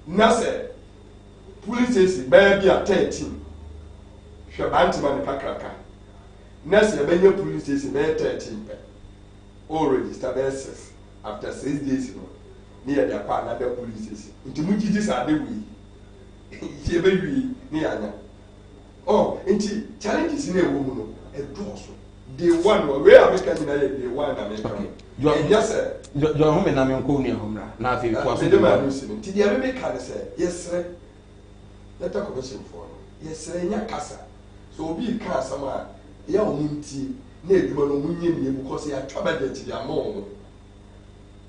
na sɛ police station bɛyɛ bi a 13 hwɛ bantima ne kakraka na sɛ yɛbɛnya police station bɛyɛ 13 pɛ o register bɛyɛ 6 after 6 days no ne yɛde akɔ another police station nti mu gyigyi sɛ ade wei yɛbɛwie ne yɛanya nti challenges ne ɛwɔ mu no ɛdɔɔso day 1 no wei a meka nyina yɛ day 1 na meka no ɛnyɛ sɛ John home na menko ni ahomra na afi ko aso de ma no si nti deɛ meka ne sɛ yɛsrɛ letter commission for no yɛsrɛ nya kasa so obi ka asɛm a yɛ ɔmo nti na adwuma no ɔmo nye ne mu kɔ sɛ yɛatwa budget de ama ɔmo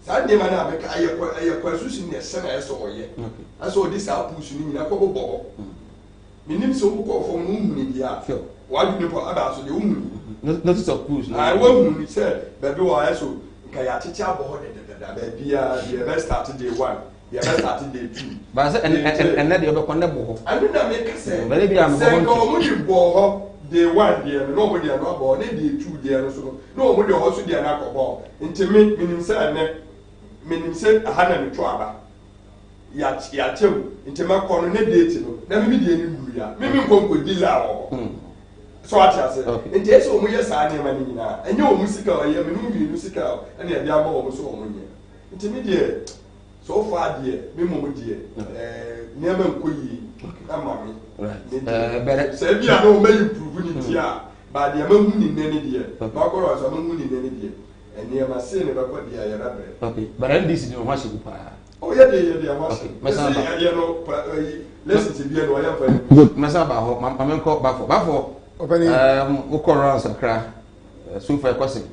saa nneɛma no a meka ɛyɛ constitution ne ɛhyɛ na ɛsɛ ɔyɛ asɛ ɔde saa push no nyina kɔbɔbɔ hɔ menim sɛ wokɔ fam no wohunu deɛ a wadwene pɔ aba so deɛ wohunu notice of push no wohunu sɛ baabi wɔ ayɛ so nka yɛakyekye abɔ hɔ dedededa baabia deɛ bɛstart day 1 deɛ bɛstart day 2 ba sɛ ɛnɛ deɛ ɔbɛkɔ ne bɔ hɔ ɛno na meka sɛ bɛrɛ bi a sɛ nka ɔmo de bɔ hɔ day 1 there nobody no about day 2 there so no mo dey also there na akọbọ nti minim say ahana me to aba ya chem nti makọ no ne date no na me dey ni wu ya me nkonko dila o so ati ase nti eso omo ye saa ne ma ni nyina enye omo sika o ye me no bi no sika na e bia ma omo so omo nye nti me dey so far there me mo dey ne ma nkoyi na ma me say bia no me improve ni dia ba dia ma hu ni nene dia ba ko ro so ma hu ni nene dia ene ma say ne ba ko dia ya na bre okay but NDC no ma shi ku pa oh yeah dia ma say ya no let's see bia no ya fa good masa ba ho ma me ko ba for wo ko ran sakra so fa question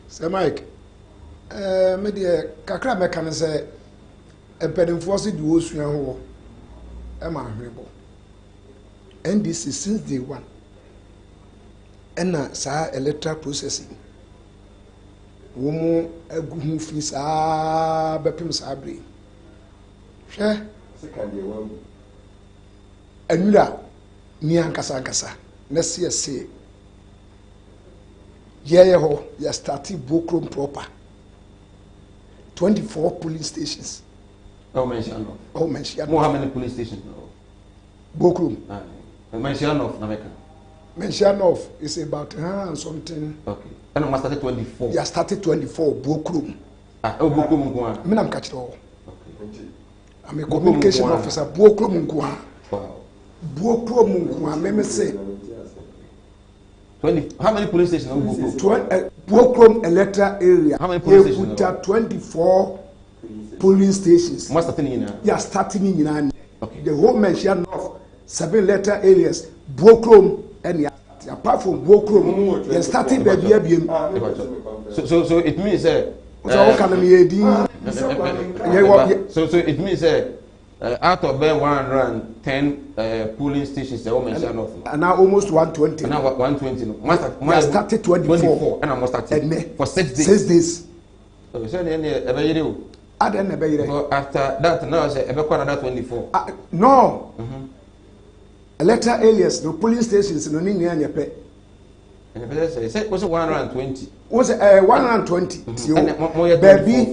Sir Mike me de kakra me kan say empedenfo se di osua ho e ma hwebo NDC since day 1 ena sa electoral processing wo mu aguhu fi sa bepim sa bre hwe second day 1 anura ni ankasa let's see yeah ho ya started Bokrom proper 24 polling stations. How many how many police stations Bokrom Mentionoff Nameka. Mentionoff is about and something. Okay. And I started 24. Yeah, started 24 Bokrom. Bokrom Ngwa. Me nam catch it all. okay I'm a communication officer Bokrom Ngwa. Wow. Bokrom Ngwa me say 20. How many police stations Bokrom? Bokrom electoral area. How many police stations? 24 polling stations. Must starting in. Yeah, starting in okay. The whole Mentionoff 7 letter areas Bokrom and apart from Bokrom they started baby so it means so it means out of 110 polling stations they all mention of and now almost 120 and now 120 must started 24 and I must start for 6 days 6 days so after that now say another 24 no electoral areas the polling stations no ni nya pe say was 120 was 120 baby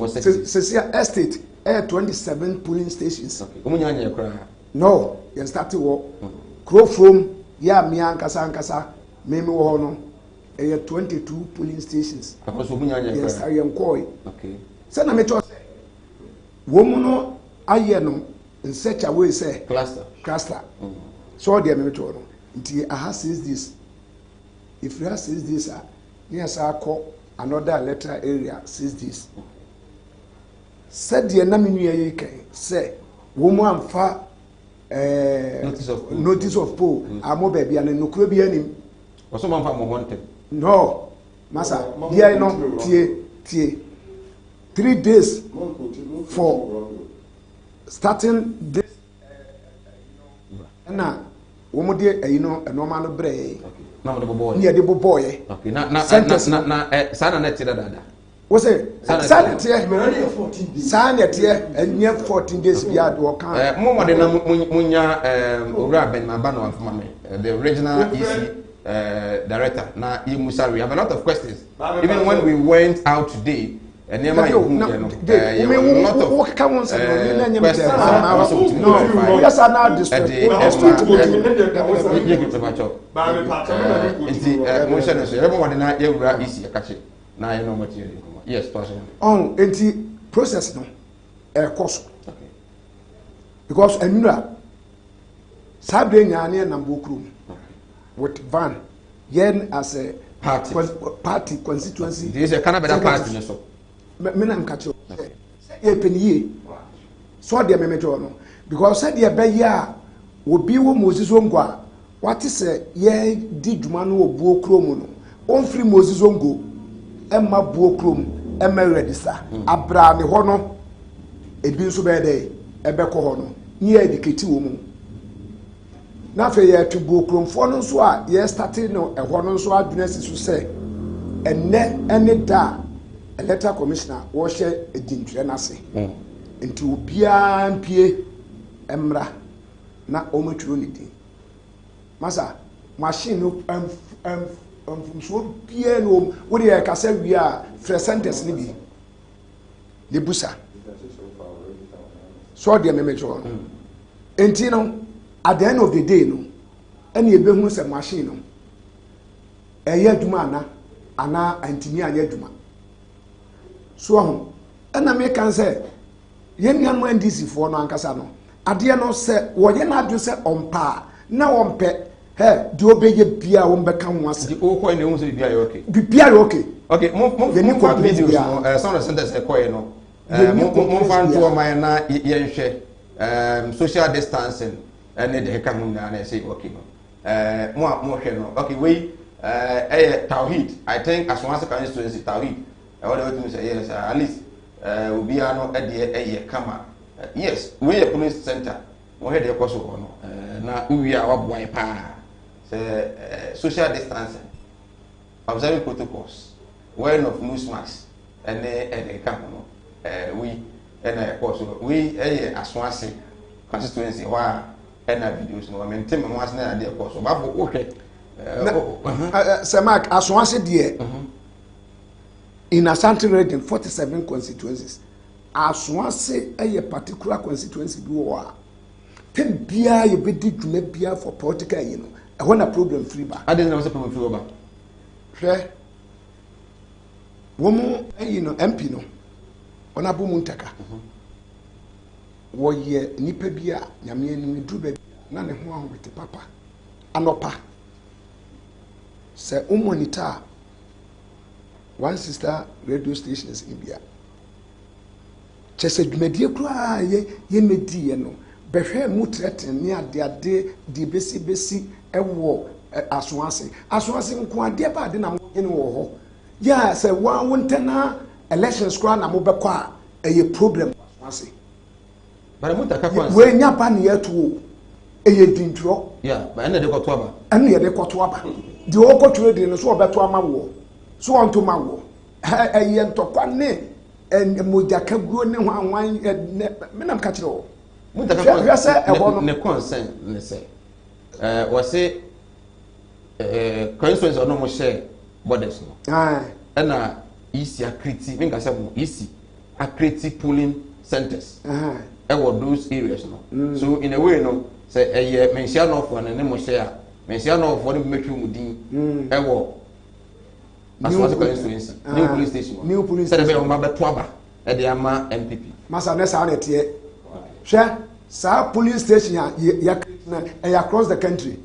Cecia estate 27 polling stations no you started work crow from ya mi ankasa me wo no 22 polling stations yes I am koi okay say na me to woman no aye no in such a way say cluster so there me to no nti aha says this if you says this near sa call another letter area says this said the na me nua kai say woman amfa notice of poll amo baby an no kuro bi anim so man fa mo honte no masa dia no tie 3 days for starting this na wo mo de enoma no bre na mo de boboy ni de boboy okay na sana na tira dada wo say sana tie 14 days bia do kan mo de na munya owura ben maba no afama me the regional EC director na Musa. We have a lot of questions even when we went out today and never a lot of process no cost because enura sabe nyane na Bokrom with van yen as a party constituency this is a Canada party so me na nkacho e peniye so de memejo no because said ye be ya obi wo Moses Ongwa what is ye di dwuma no Bokrom no on free Moses Ongo emma Bokrom emma register abra ne ho no ebi nso be dey ebe ko ho no ni educate wo mu na fe ye to Bokrom fo no so a ye starting no e ho no so adwena sisu se ene da electoral commissioner wo hye edintwe na se enti obia mpie emra na omaturo ni din masa machine no so bia no wo de ka say wi a free sentence ni bi le busa so de me mejo enti no at the end of the day no any ebe hu say machine no eye aduma ana antimi anya aduma so ho na me kan say yen yan wan DC for no ankasa no ade no say wo ye na adu say ompa na ompe di obeye bia wo mbeka ho ase di o ko ne hu say bia ye okay bia ye okay okay mo videos no some of the centers e ko ye no mo fan to my na ye hwe social distancing and the ka hu na say okay no mo hwe no okay we tawhid I think as one second constituency tawhid what do you say yes at least we are no e kama yes we a police center we head e ko so no na we are waboy pa social distancing, observing protocols, wearing of nose masks, and the camp. We and of course we as one say constituency where and videos no. I mean, Tim and was not there. Of course, but okay. Sir Mark, as one said here, in Ashanti region, 47 constituencies. As one say a particular constituency do or ten beer you be did to beer for political, you know. When a problem free ba. I didn't know a problem free ba. Fair. Woman, you know, MP no. Honorable Muntaka. Wo ye nipa bia nyame ani dru ba na ne ho ahwete papa. Anopa. Se monitor one sister radio stations in India. Chese dwumadie kura ye medi ye no. Behwe mu threaten ni ade di besi ewo asoase nko ade ba ade na mo gene wo ho ya se wa wontena elections kura na mo bekọ a eye problem asoase bare Muntaka kwanse we nya ba ne yeto eye dintro yeah ba ene de koto aba ene de koto aba di o koto de no so obeto ama wo so onto ma wo eye ntokwa ne mojaka guo ne ho anwan me nam ka kire wo Muntaka kwanse ne concern ne say was say constituency no mo share borders no and easy akriti me ngasa mo easy akriti polling centers those areas no so in a way no say mention of one and mo share mention of one make you mudin as was constituency new police station new police station say be ma beto aba e de ama MPP masa na sa na tie hwe sa police station ya across the country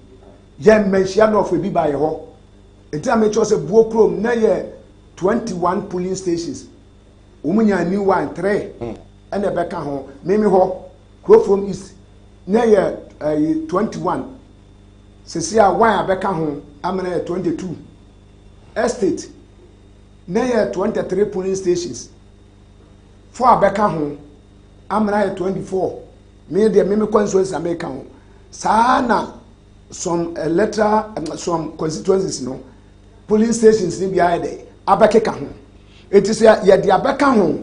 ye mention of ebi ba ye ho enti am cho se buo krom na ye 21 polling stations umunya new one 3 and ebe ka ho meme ho from east na ye 21 sesia one abeka ho amena 22 estate na ye 23 polling stations 4 abeka ho amena 24 me de me constituencies America ho sana some some constituencies no polling stations ni bia de abekeka ho etise ye de abeka ho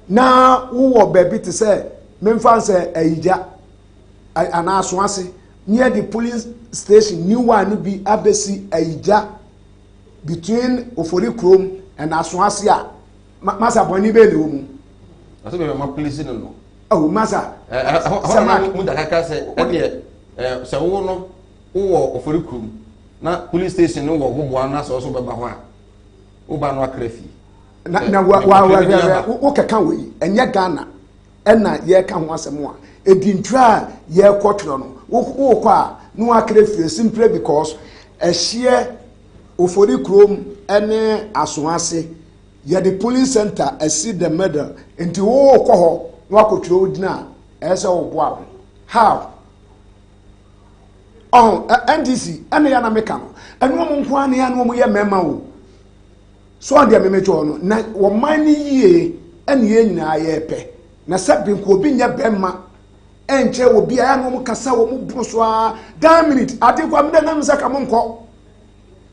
na wo baby to say memfa say ayija ana aso ase near the police station new one bi abesi ayija between Ofori Krom and aso ase a masa boni be le wo mu aso be ma police no oh masa Muntaka ka say se wo no wo Ofori Krom na police station no wo bobo na so beba ho a wo ba no akrafi na wo keka we enye Ghana na ye ka ho asem a edintra ye kwotro no wo kwa a no akrafi simply because ehie Ofori Krom ene asoase ye the police center see the medal enti wo kɔ ho no akotro odina ese wo boa how NDC ene ya na meka no enu mo nko ane ya no mo ye mema wo so ande memejo no na wo man ni yie ene ye nyina ye pe na sabi ko obi nya bema enche obi ya no mo kasa wo mo bro so a damn minute ade kwa mde na msaka mo nko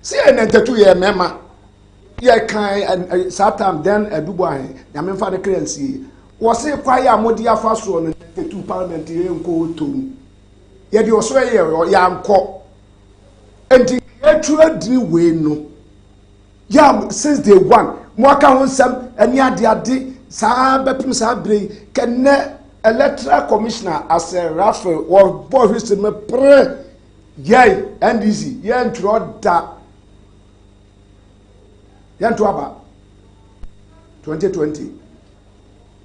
si ene ntetu ye mema ye kan satam then adubo ahe na memfa de currency wo se kwa ya modi afa so no ntetu parliament ye nko tomu ye di oso ye ya nko and the way no. Yeah, since day one, Mwaka on some and yadi Sabe Sabre can electoral commissioner as a Raphael or Boris in me pre yay NDC yan to that yan to about 2020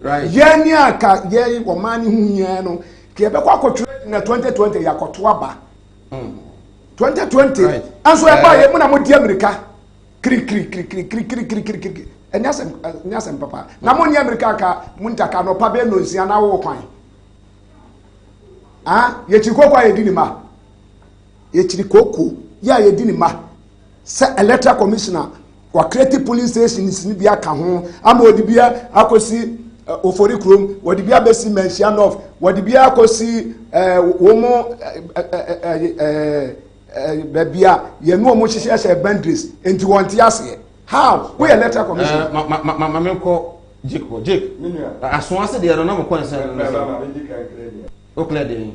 right yan ya ka yay or money no kebe kwa na 2020 yakoto aba 2020 and so eba ye mu na mo di America kri Nyasem papa na mo ni America ka muntaka no pa be no nsia na wo kwan ye chikoko ye di ni ma ye chikoko ya ye di ni ma se electoral commissioner wa create police stations ni bia ka ho ama odibia akosi ofori krom odibia besi mention of odibia akosi wo mo bebia ye no mo hihye boundaries enti wonte ase how we electoral commission mameko Jake asonase de no na mo kon se o clear de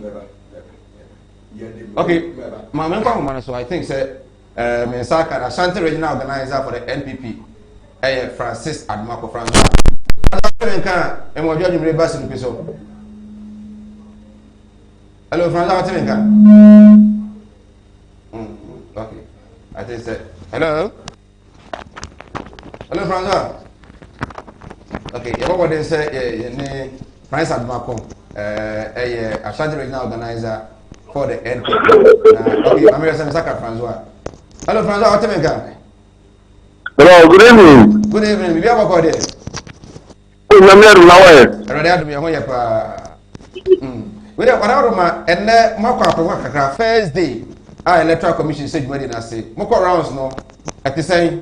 okay mameko mo so I think say Mensaka Ashanti regional organizer for the NPP Francis Admako Francis Menka e mo jodi mre basin peso hello Francis Menka okay I think say hello Francis okay what they say ne Francis Admako Ashanti regional organizer for the NPP okay Amira Mensaka Francis hello, Francois. What time? Hello, good evening. Good evening. We are about there. I'm here now. Ready to be a hoya pa. We are around ma and Marco Apawaka first day. Our electoral commission said we didn't say. Moko rounds no. At the same.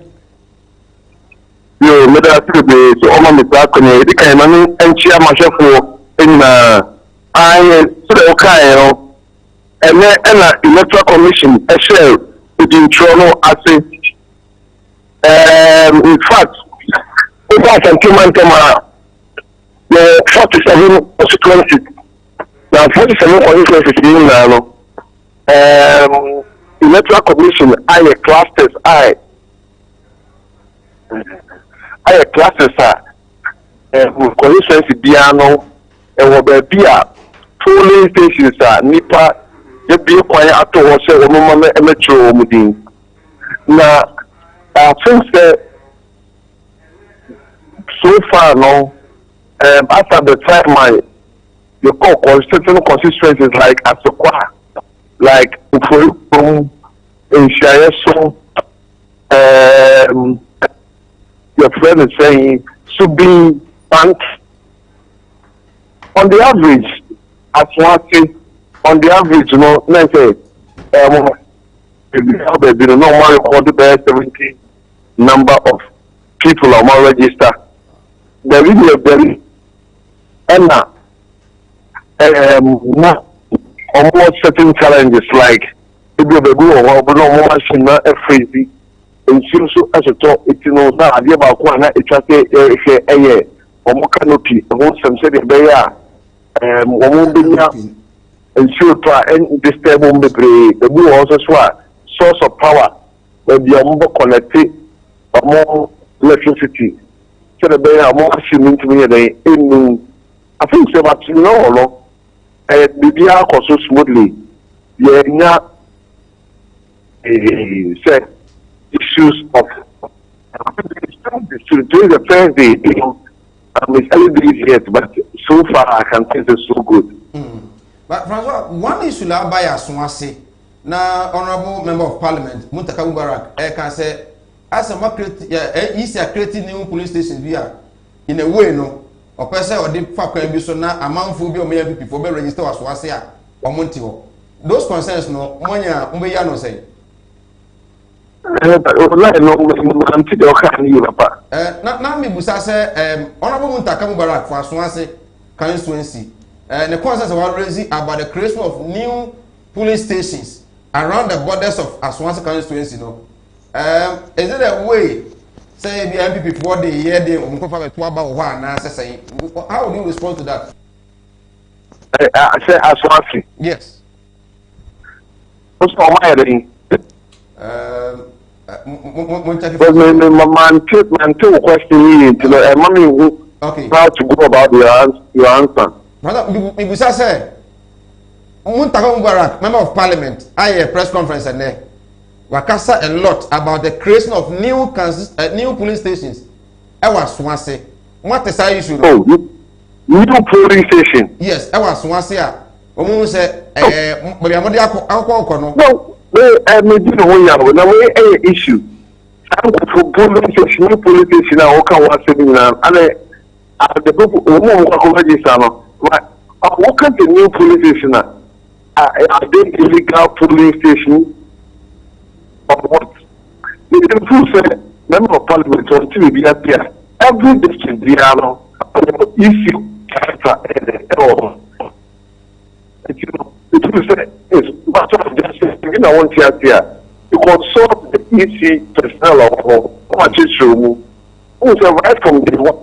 Yo, me da tibe so o ma me ta ko ne di kan ma ni enchi amashefo na I so the okay no. And na electoral commission e share in Toronto as in fact, over Santimantama, the 47 constituencies. Now, 47 constituencies in Nano. Electoral Commission, I clusters, I clusters, constituency Biano, and Wabia, polling stations, Nipa. The be quiet after was a woman metro mudin. Now, I think that so far now, after the time you call certain constituencies like Asokwa, like Ufuru, in Shayeso, your friend is saying, should be bank. On the average, as one says, on the average, you know, let's say, the normal record the 70 number of people are more registered. There is a very now almost certain challenges like if you go over no more machine a crazy and so as a talk it knows now I about one it's a year or more canopy about some said ensure to end this table the blue also source of power where the more connected more electricity so the bear more machine into me I think so much no maybe I so smoothly yeah say issues of during the first day it's early days yet but so far I can think it's so good. But Francois, one issue la by Aswasi, na Honorable Member of Parliament, Muntaka Mubarak, can say, as a market, easier creating new police stations via in a way, no, or person or the fact can be so now amount for be or maybe before be register Aswasi or Montio. Those concerns, no, Monya, Umayano say. Now, me Busa say, Honorable Muntaka Mubarak for Aswasi constituency. The concerns are raising about the creation of new police stations around the borders of Aswansi constituency. Is it a way, say, the MPP before the year they how would you respond to that? I say Aswansi. Yes. What's my But man, two questions. You know, mommy, okay. How to go about your answer? Brother, we say, Muntaka Mubarak, member of parliament, I a press conference and there. Wakasa a lot about the creation of new police stations. I was Swansea. What is our issue? Oh, new police station. Yes, I was Swansea. Omu say, but I'm not no. No, maybe no now we issue. I'm for police station, new police station. I walk out and the people who walk over this summer. What kind of new police station? Are they illegal police station? Or what? The people say, member of parliament until we be here. Every district, they are issue character. You know, the people say, it's matter of justice. You know, one here. You consult the EC personnel of Machichu, who survived from the war.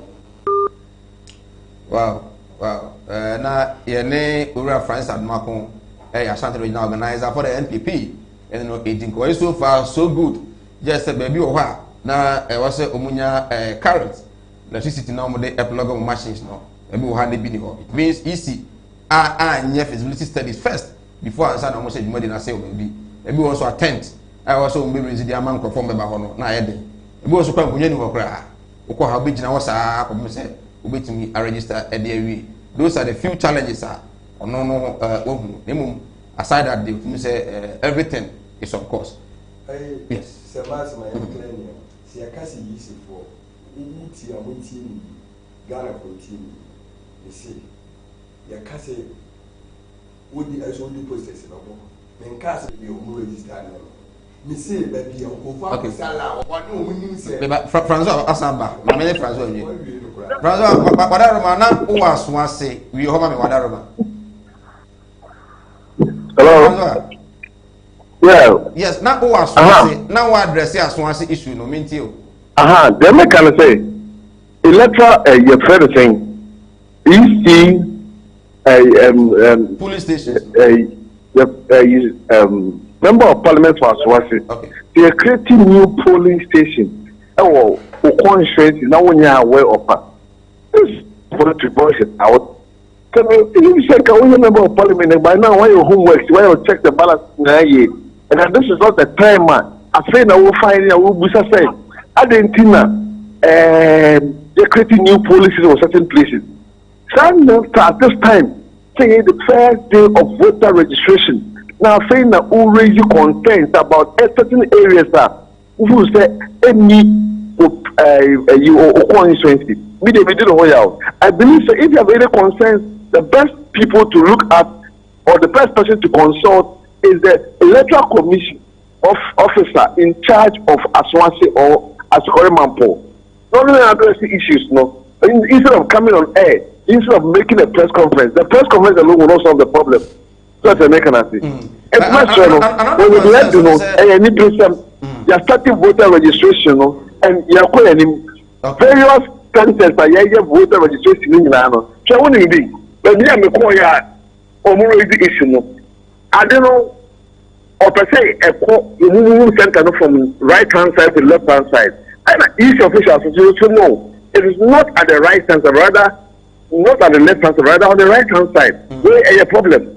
Wow. Na yene Ura France and Macon, Ashanti regional organizer for the NPP. And you know, it so far so good. Just a baby or what? Na was a Omunya carrot. Electricity now with the epilogue machines now. Maybe we had the bingo. It means easy. Near feasibility studies first before I start almost more than I say maybe. Maybe also attend. I also maybe in the amount of form by Hono. Na ede. Maybe also come Punyani Wakra. Oko how big now was a come say. Ubit me a register at the those are the few challenges. No. Aside that, they say everything is of course. Yes. Semas my cleaning. See a cassie easy for team Ghana team. You see, your cassie would be as only process. Then castle be register. Me say, baby, okay. François Asamba, my many François. François, whatever man, who was one say, we hope me whatever. Hello. Yeah. Yes, now who was one say, now what address as one say issue, no mean to you. Then I can say, electoral, your friend saying, EC, police stations. Member of Parliament for Aswasi. Okay. They are creating new polling stations. Oh, constraints now when you are aware of her. This for to voice it out. Can you say, can we member of Parliament by now? Why your homework? Why you check the balance? And this is not the time, man. I say now we'll find out. We'll say, Argentina, they're creating new policies for certain places. Some at this time, saying the first day of voter registration. Now saying that who raise you concerns about certain areas that who say any you constituency. I believe so if you have any concerns, the best people to look at or the best person to consult is the electoral commission officer in charge of Aswasi or Asokore-Mampo. Not only addressing issues, no. Instead of coming on air, instead of making a press conference, the press conference alone will not solve the problem. That's a mechanism. It's not sure. When we let you know, any place you are starting voter registration, and you are calling various centers that you have voter registration in Ghana. So what do you do? But me, I'm a choir or more issue. I don't know. Or per se, a center from right hand side to left hand side. And each official association know it is not at the right hand side, rather not at the left hand side, rather on the right hand side. Where is a problem?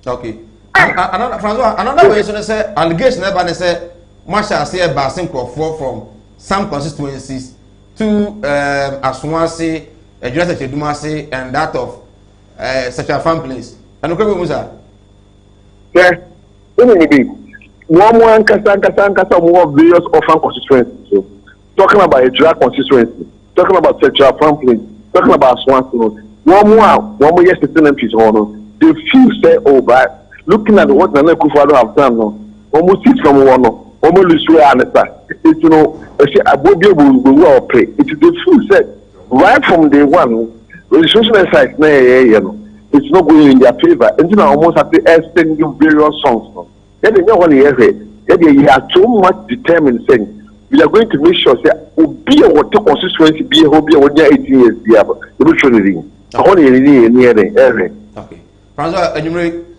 Okay. Another way to say allegation never say Masha say Basim Crawford from some constituencies to Aswansi, Address Dumasi, and that of such a farm place. And okay, Musa. Yeah, one Kasa more various orphan constituencies. So, talking about a drug constituency, talking about sexual farm place, talking about Aswansi. One more yes, they feel say, oh, but looking at what Nana Akufo-Addo have done, almost 6 from 1, almost lose way and it's I will play. It is the full set right from day one. Registration exercise, it's not going in their favor. And then I almost have to extend you various songs. Then they know what you are too much determined saying we are going to make sure that will be a water constituency be a hobby or 18 years. I want to near the okay. François, and you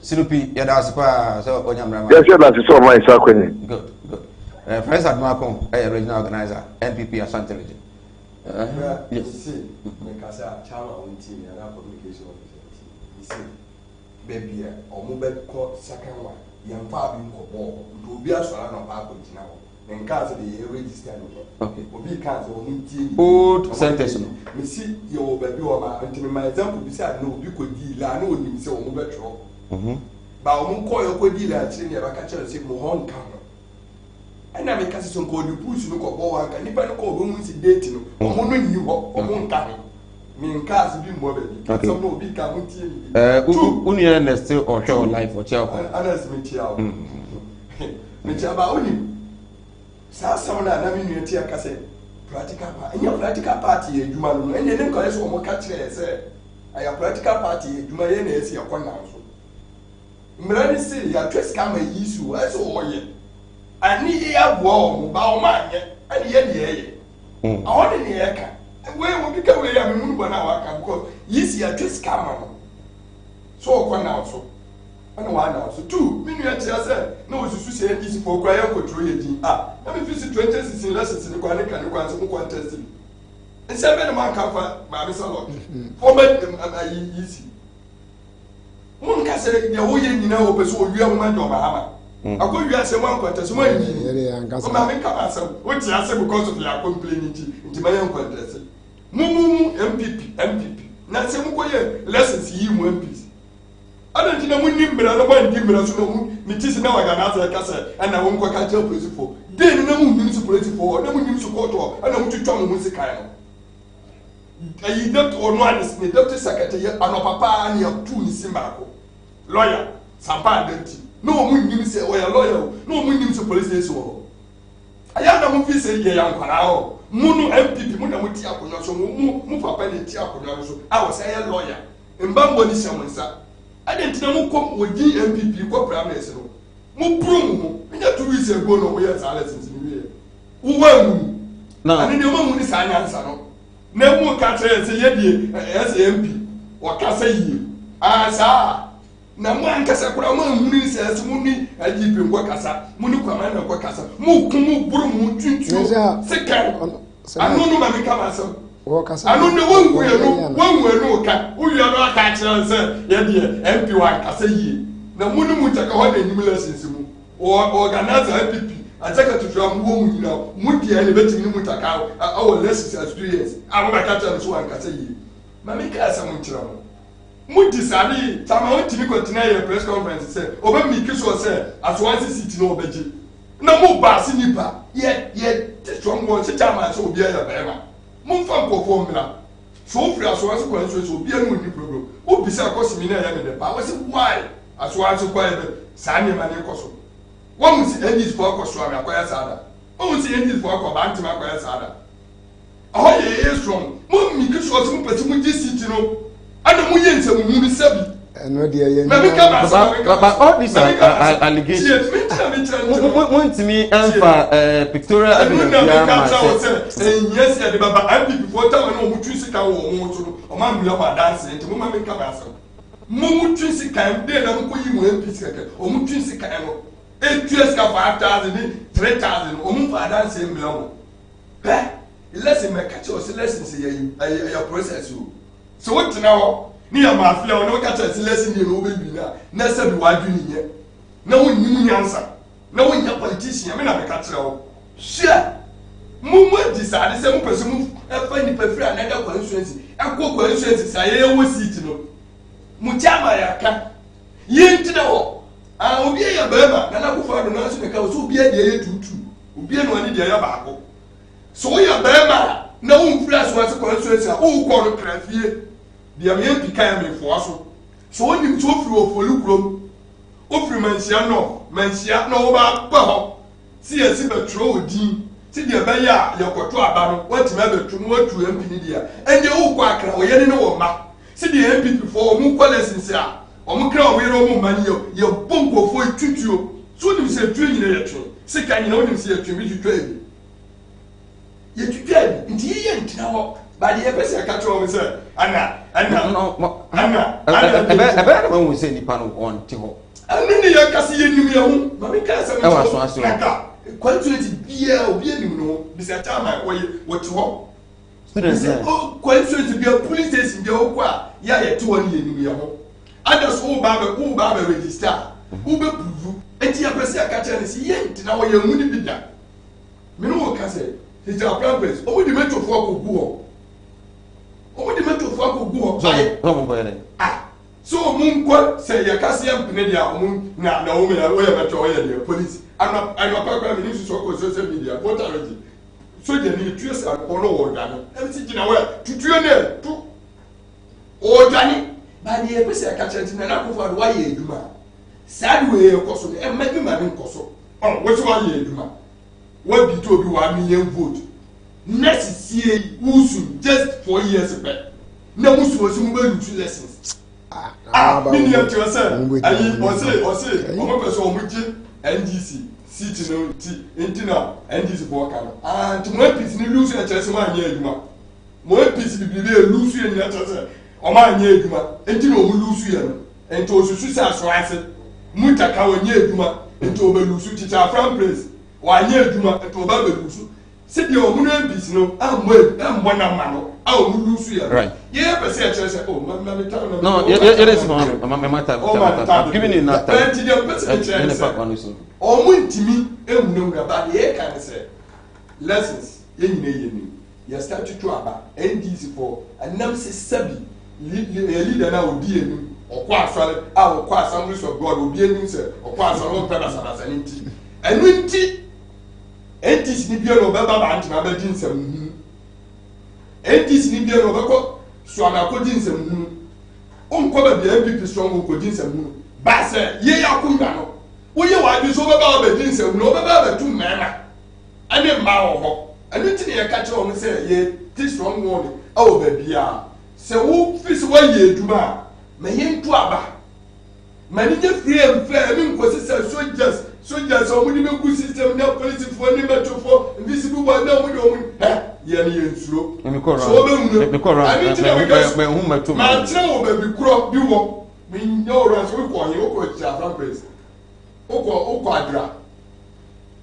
Sinupi, Yadasipa, so Onyamra. Yes, that's so my second. Good. Friends Admakon, regional organizer, NPP Ashanti Region. Yes. Because I channel on team and our communication officer. You see, baby, or mobile court second one, young Fabian Cobo, to be a swan of our now. Then cars the register. Okay. Will be cars or team. Old sentence. Me see your baby or my example beside no, you could deal, I know him so mobile trouble. But I won't call your deal actually never catch a sick mohon camera. And I make us some call you push look at Boa and if I call women dating or woman you or won't come. Mean cars be more baby. Some no big come Union is still or show life or child. Others meet you. Meet about only. Someone I mean, you tear cassette. Practical party. In your practical party, you man, and then call us one catch say. I have practical party, you may see your corner. Mmerani say ya twes ka ma yisu eso oye ani ya bo ba o ma nye ani ye ye awon ni ye ka we wo bi ka we ya me mu bona wa ka because yisi ya twes ka ma no so o kwa na so ana wa na so two me nu ya tia say na osusu say yisi for kwa ya control ye din na me fisi 2016 lessons ni kwa ne ka ne kwa so kwa test ni nse be no man ka fa ma be salon for me yisi mun ka se de wo ye nyina wo pe so wi am ma do bahama akowi ase mo ankwata so mo yi o ma me ka asem o ti ase because of your complaining nti ma ye ankwata se mu MPP na se mu ko ye lessons yi mu MPs ada nti na mu ni mbra no ba ndi mbra so na mu mi ti se na wa ga na ase ka se ana wo nko ka tell police for den na mu ni so police for na mu ni so court ana mu twitwa mu se kai no ayi dept or no anis ni deputy secretary anopapa ni atu ni simbako lawyer sampa denti no mu nim se o ya lawyer no mu nim se police station ho aya na mu fi se ye yan kwara ho mu no MPP mu na mu ti akonya so mu papa ni ti akonya so a wo se ye lawyer mbambo ni shamunsa adenti na mu kom ogi MPP ko prime se no mu brum mu nya 2 weeks ago no we ya sale since ni we wo wa mu na ani de mo mu ni sa nyansa no na mu ka tere se ye die SMP o ka se yi asa na mu ankasa kura mu huni se se mu ni ajipe ngwa kasa mu ni kwa na ngwa kasa mu kumu buru mu tuntu se kan anu no ma me ka ma se o kasa anu ne wonwu no ka u yo no ka tere se ye die MP wa kasa yi na mu ni mu taka ho de nyimla sinsi mu o organizer MPP ataka tutua mwo mu nyina mu dia ne betimi ni mutaka awo less as 2 years awu ba kata so an kasa yi ma me ka asa mu ntira mu disari tama won timi continue your press conference say oba mi kiso say aswansi city no obeje na mu ba si nipa ye tutua mwo se chama so obi ya bema mu fa nkofo mla so free aswansi kwa so obi anu ni program obi say akosi mi na ya me de pa we say why aswansi kwa ebe sa ni ma ne koso wọ́n sì endis for ọkọ̀ sọ̀rọ̀ àkọ́yẹ́ sáadà wọ́n sì endis for ọkọ̀ bàntì àkọ́yẹ́ sáadà ọ̀họ́ yẹ yẹ strong mo mi kí sọ̀ sí mo pẹ̀sí mo jí sí ti no ẹni mo yẹ nsẹ̀mú mu ní sẹ́bi. ẹnu di ẹyẹ ní. mẹbi kábà sọ but all these allegations wọ́n ti mi ẹnfa pictorial evidence yà máa ṣe. ẹ̀yìn ẹ̀sì ẹ̀dẹ̀ bàbá IPP fọ́ táwọn náà mo tún sí ká wọ̀ ọ̀hún tó ọmọ àmì lọ́mọ àdánsì ẹ̀ ntẹ̀ mo máa mi kábà sọ mo tún sí ká ẹ̀ dé náà mo kó yí mo MPC kẹ̀kẹ́ ọmọ tún sí ká ẹ̀ lọ. 8 years ka 5,000 3,000 omu fa dan se mbla mo lesson me catch us lesson se ya process o so what na ho ni ya mafia o no catch us lesson ni no be bi na se bi waju ni ye na won nim nyansa na won ya politician me na me catch o share mu decide se mu pese mu e fa ni pefri another constituency akọ constituency sa ye wo seat no mu chama ya ka ye ntina ho obi ya bema na ku fa do na so ne ka so obi ya de tutu obi no ani de ya baako so ya bema na un flash wa se constituency a o ko no krafie de am yem pika ya me fo aso so oni so firi ofolu krom o firi mansia no o ba ho si esi betro odin si de ba ya yakoto aba no wati ma betro no watu MP ni dia ende o ko akra o ye ne wo ma si de MP fo mu kwalesinsi a omukra owere omu mani ye bonko fo etutuo so nim se tu nyina ye tun se ka nyina onim se etu bi tutwa bi ye tutwa bi nti ye ntina ho ba de ye pese ka tro mo se ana ebe na mo se nipa no on ti ho ani ne ye kasi ye nim ye hu ma me ka se me e wa so aso constituency bia obi anim no bisa chairman what ho students constituency bia police station bia okwa ya ye te won ye nim ye ho others who ba register who be prove enti ya pese akacha ne si ye ntina wo ye muni bida me no wo ka say it's our progress o di metro for akogu ho o di metro for akogu ho so mun ko say ya kasi am pene dia mun na wo me wo ya metro wo ya the police I'm not going to social media. What are you? So they need to use an honor done. Everything in a way to train it to or Danny. By the episode, I catch it in an apple for why you do man. Sad way of course, and maybe my name Cosso. Oh, what's why you do man? What be told you 1 million vote? Next year, Wusu just 4 years back. No, Wusu was moving 2 lessons. Million to yourself. I say, one person NDC. City no ti entina NDC for kan and to my piece ni lose na chese ma anya adwuma mo piece bi lose ye ni chese o ma anya adwuma entina o lose ye no ento osusu sa so ase mutaka o anya adwuma ento o be lose teacher from place o anya adwuma ento o ba be lose se de o mu na piece no ambo na ma no a o mu lose ye right ye be se chese o ma me tell no ye is my matter I'm giving you enough time Omuntimi emunumra ba de kan say lessons yeni ya start to aba NDC for anam se sabi leader na odi enu okwa asore a okwa Assemblies of God obi enu se okwa asore on peda sabasa nti enu nti NDC ni bia no baba ba antima ba din nsam NDC ni bia no bako so ama ko din nsam onko ba bia MPP strong ko din nsam ba se ye yakunwa no woye wa bi so baba ba din nsam no baba ba tu mema ane ma wo ho ane ti ne ka che o se ye ti strong one awo ba bia se wo fisi wa ye eduma me ye ntu aba mani je free and fair mi nko se soldiers o mu ni me system na police for ni metro for invisible one na mu ni o mu ye ni ye nsuro so be mu me hu metro ma tire wo ba bi kuro bi wo mi nyo ran so ko yin o ko cha from place oko adra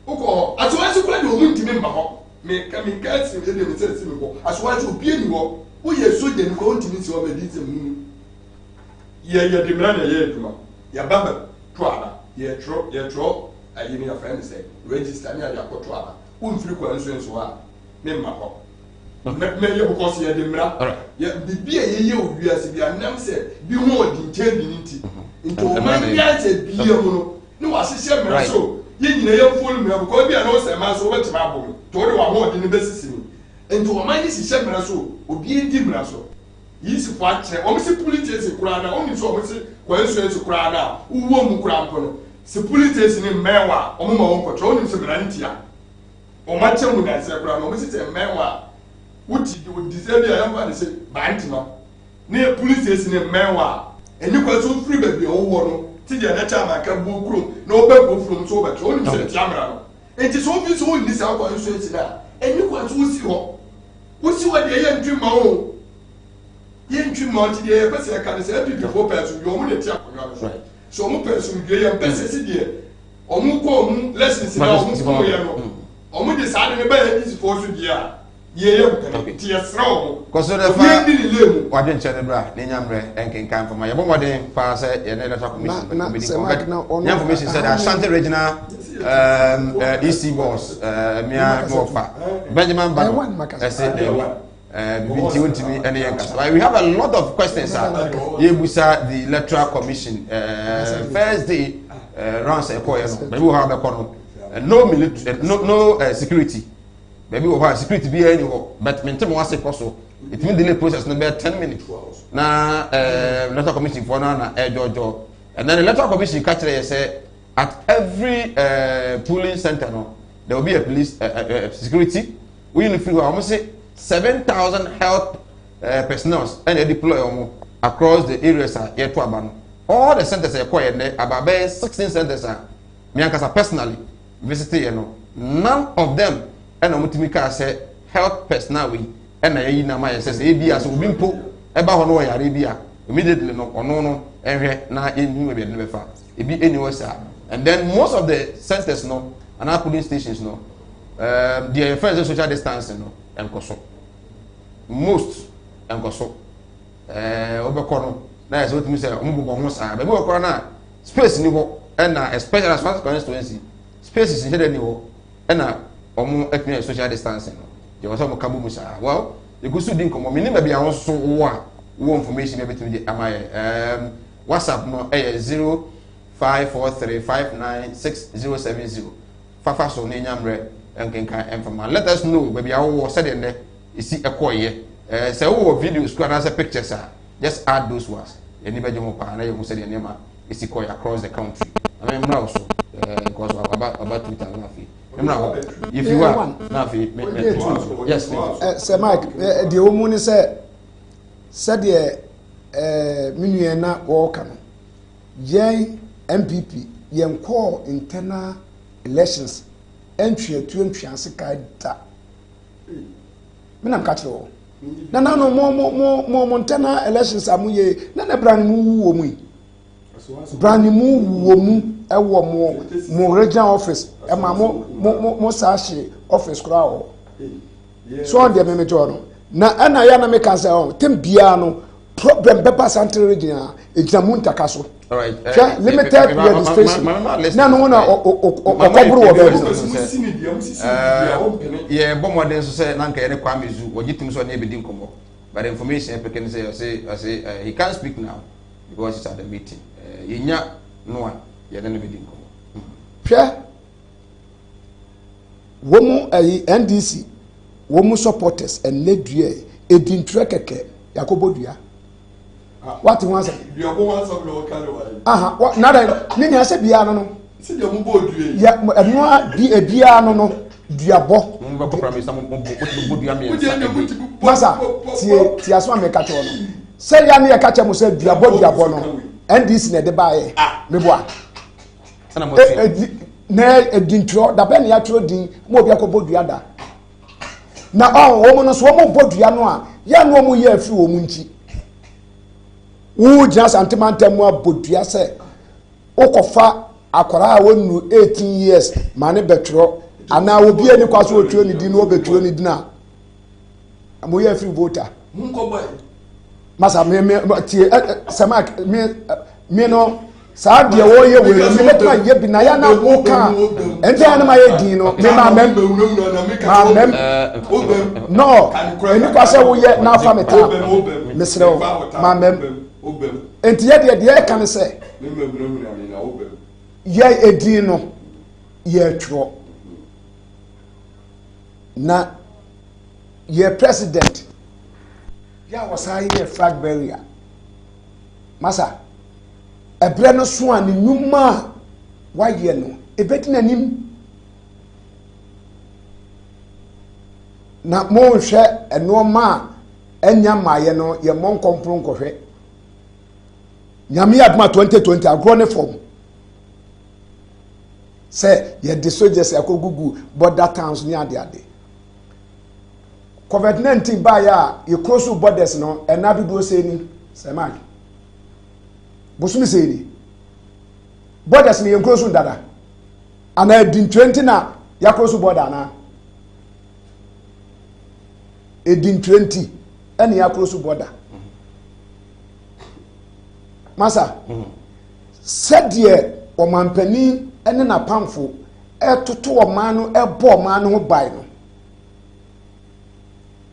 oko asowansi kula de omu ntimi mba ho me ka si de me se me ko asowansi obi eni ho wo ye soje ni ko ntimi si wo be di mu ye de mra na ye eduma ya baba to aba ye tro ayi ni ya friend say register ni ada ko to aba wo mfiri ko anso ha me mba ho me ye ko si ye de mra ye bibia ye owiase bia nam se bi ho odi nchen bi nti nto man bia se bi ye mu no ni wa sise mra so ye nyina ye mfolu mra ko bia no se ma so wetima abom to de wa ho de ni besisi ni nto man ni sise mra so obi edi mra so yi si kwa che o msi politics kura na o mi so o msi kwa insurance kura na uwo mu kura mpo no si politics ni mewa o mu ma won ko o ni so mra ntia o ma che mu na se kura na o msi te mewa wuti o deserve ya mfa ni se ba ntima ni politics ni mewa eni kwa so free baby o wo no ti je na cha ma ka bu kuro na o be go from so ba o ni se tia mra no enti so fi so ni se kwa insurance na eni kwa so si ho wo si wa de ye ntwima o ye ntwima ti de pese ya kan se people for person yo mu de tia konwa so so mu person de ye pese si de o mu ko mu lessons na o mu ko ye no o mu de sa de ba ye dis for so dia ye kan ti ya sro ko so de fa wa de nche de bra ne nyamre enkenkan fama ye bo modern fa se ye ne electoral commission information said Ashanti regional EC boss Mia Mofa Benjamin Bano we have a lot of questions Yebusa the electoral commission first day runs a coin maybe we have a no military no security maybe we have security be anywhere but maintain one say so it means delay process no be 10 minutes na electoral commission for na jojo and then the electoral commission catch say at every polling center no there will be a police security we uniform almost say 7,000 health personnel and they deploy across the areas here to Abano. All the centers are quiet there, about 16 centers are Miankasa personally visited, you know. None of them and Mutimika say health personnel and I na says ABS will be put about no Arabia immediately no or no and na in never it be anywhere sir. And then most of the centers no and our polling stations no the first social distancing no enkoso most enkoso obekọ no na yes what me say omubo ho sa be obekọ na space ni ho na especially as far as constituency spaces in here ni ho na omu etme social distancing no je was omo kabu musa well you go student komo me ni ba bia ho so wo a wo information be betimi de amaye WhatsApp no 0543596070 fafa so na nyamre enkenkan enfama let us know baby awo said in there isi ekoye say wo videos ko na say pictures just add those ones anybody mo pa na you said in nema isi koye across the country I mean also because about Twitter na fi if you are na fi yes say Mike the woman ni say said minue na wo ka no yen MPP yen call internal elections entwiase ka da menam ka kire na no mo internal elections amuye na brand mu wo mu brand mu wo mu ewo mo regional office e ma mo sashi office kura ho so on the memeto no na ya na me ka say o tem bia no problem bepa central region ejamunta kaso. All right. Limited registration. No. Okoburu wo be. Yeah, bomodin so say nanka ene Kwame Zu, ogitim so na e bedin komo. But the information pekin say he can't speak now because he's at the meeting. Yenya no ye na bedin komo. Hwe womu NDC womu supporters and ledue edintre keke yakobodua. What you want to say? You are one of your color. What? Nada. Nini ase biya no. See your mumbo due. Ya, enwa bi biya no duabo. Mumbo ko promise mo dua me. Masa, ti aso me ka cho no. Say ya ne ya ka che mo say duabo no. NDC na de bae. Me boa. Sana mo na edintro da be na ya tro din mo obi akobodua da. Na wo mo no so mo bodua no a, ya no mo ye afiri wo mu nti. Who just antimantem wa bodua se okofa akwara a wonu 18 years mane betro ana obi ani kwaso otro ni di no betro ni dina amoye free voter nko boy masa me tie samak me no sa de wo ye we me letma ye bi na ya na wo ka ente ya na ma ye din no me ma mem no eni kwase wo ye na fa meta mesrew ma mem enti ye de kan se ye edin no ye tro na ye president ya wasai ye flag barrier masa ebre no so an nyuma wa ye no ebetina nim na mo hwe eno ma enya maye no ye mon kompro nkohwe nyame adma 2020 agro ne form say ye de soldiers akogugu border towns ni ade COVID-19 ba ya ye cross borders no enadu do say ni semai bosumi say ni borders ni ye cross dada ana din 20 na ya cross border na edin 20 ene ya cross border masa said omampani ene na pamfo etoto omanu ebo omanu ho bai no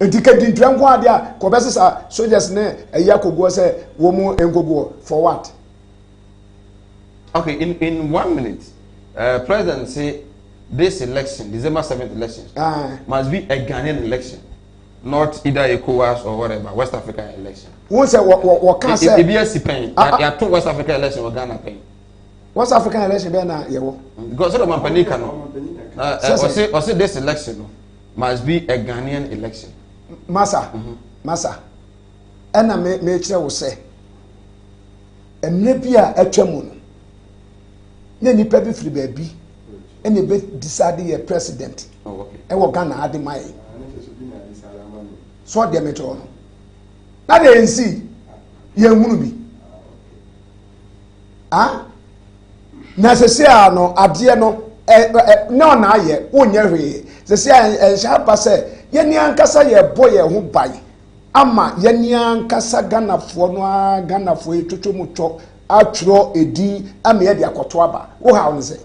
entika dintranko ade a ko besesa soldiers ne eya kogo se wo mu engogo for what? Okay, in 1 minute president say this election December 7th elections must be a Ghanaian election, not either ECOWAS or whatever West African election. Who say what can say EBS pen ya to West African election or Ghana pen. West African election be na yewo because so the mampanika no or say this election must be a Ghanaian election. Masa masa ena me kire wo say emre bia atwamu no na nipa bi firi ba bi ene be decide ye president e wo Ghana ade mai so de metro no na de nsi ye hunu bi na sese a no ade no no na ye onye hwe se se enhya pa se ye ni ankasa ye bo ye ho bai ama ye ni ankasa ganafo no ganafo etwetwe mutwo atwro edi ama ye de akoto aba wo ha on se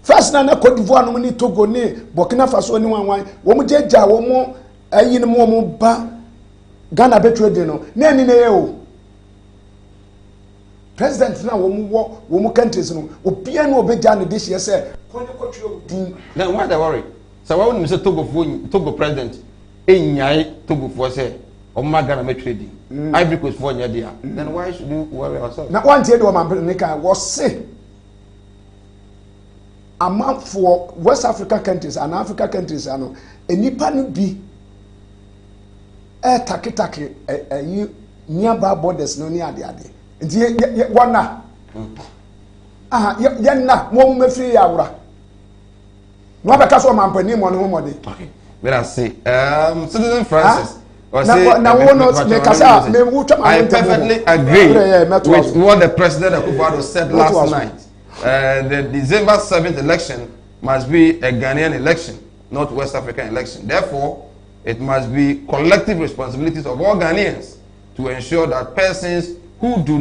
first na Côte d'Ivoire no ni Togo ni Burkina Faso ni wanwan wo mu jeja wo mu ayi ni mo ba Ghana betwe de no na ni na ye o president na wo mu countries no obia na obeja ne this year say konye kotwe din then why the worry so why when say Togo president enyai Togo for say o ma Ghana betwe din Ivory Coast for nya dia then why should you worry ourselves na one tie de o man ne kan was say amount for West African countries and African countries ano enipa no bi takitaki yi nearby borders no ni ade nti wana yenna mo mefiri ya wura no be ka so mampani mo no ho mode okay let us see Citizen Francis I perfectly agree with what the President Akufo-Addo said last night. The December 7th election must be a Ghanaian election, not West African election. Therefore, it must be collective responsibilities of all Ghanaians to ensure that persons who do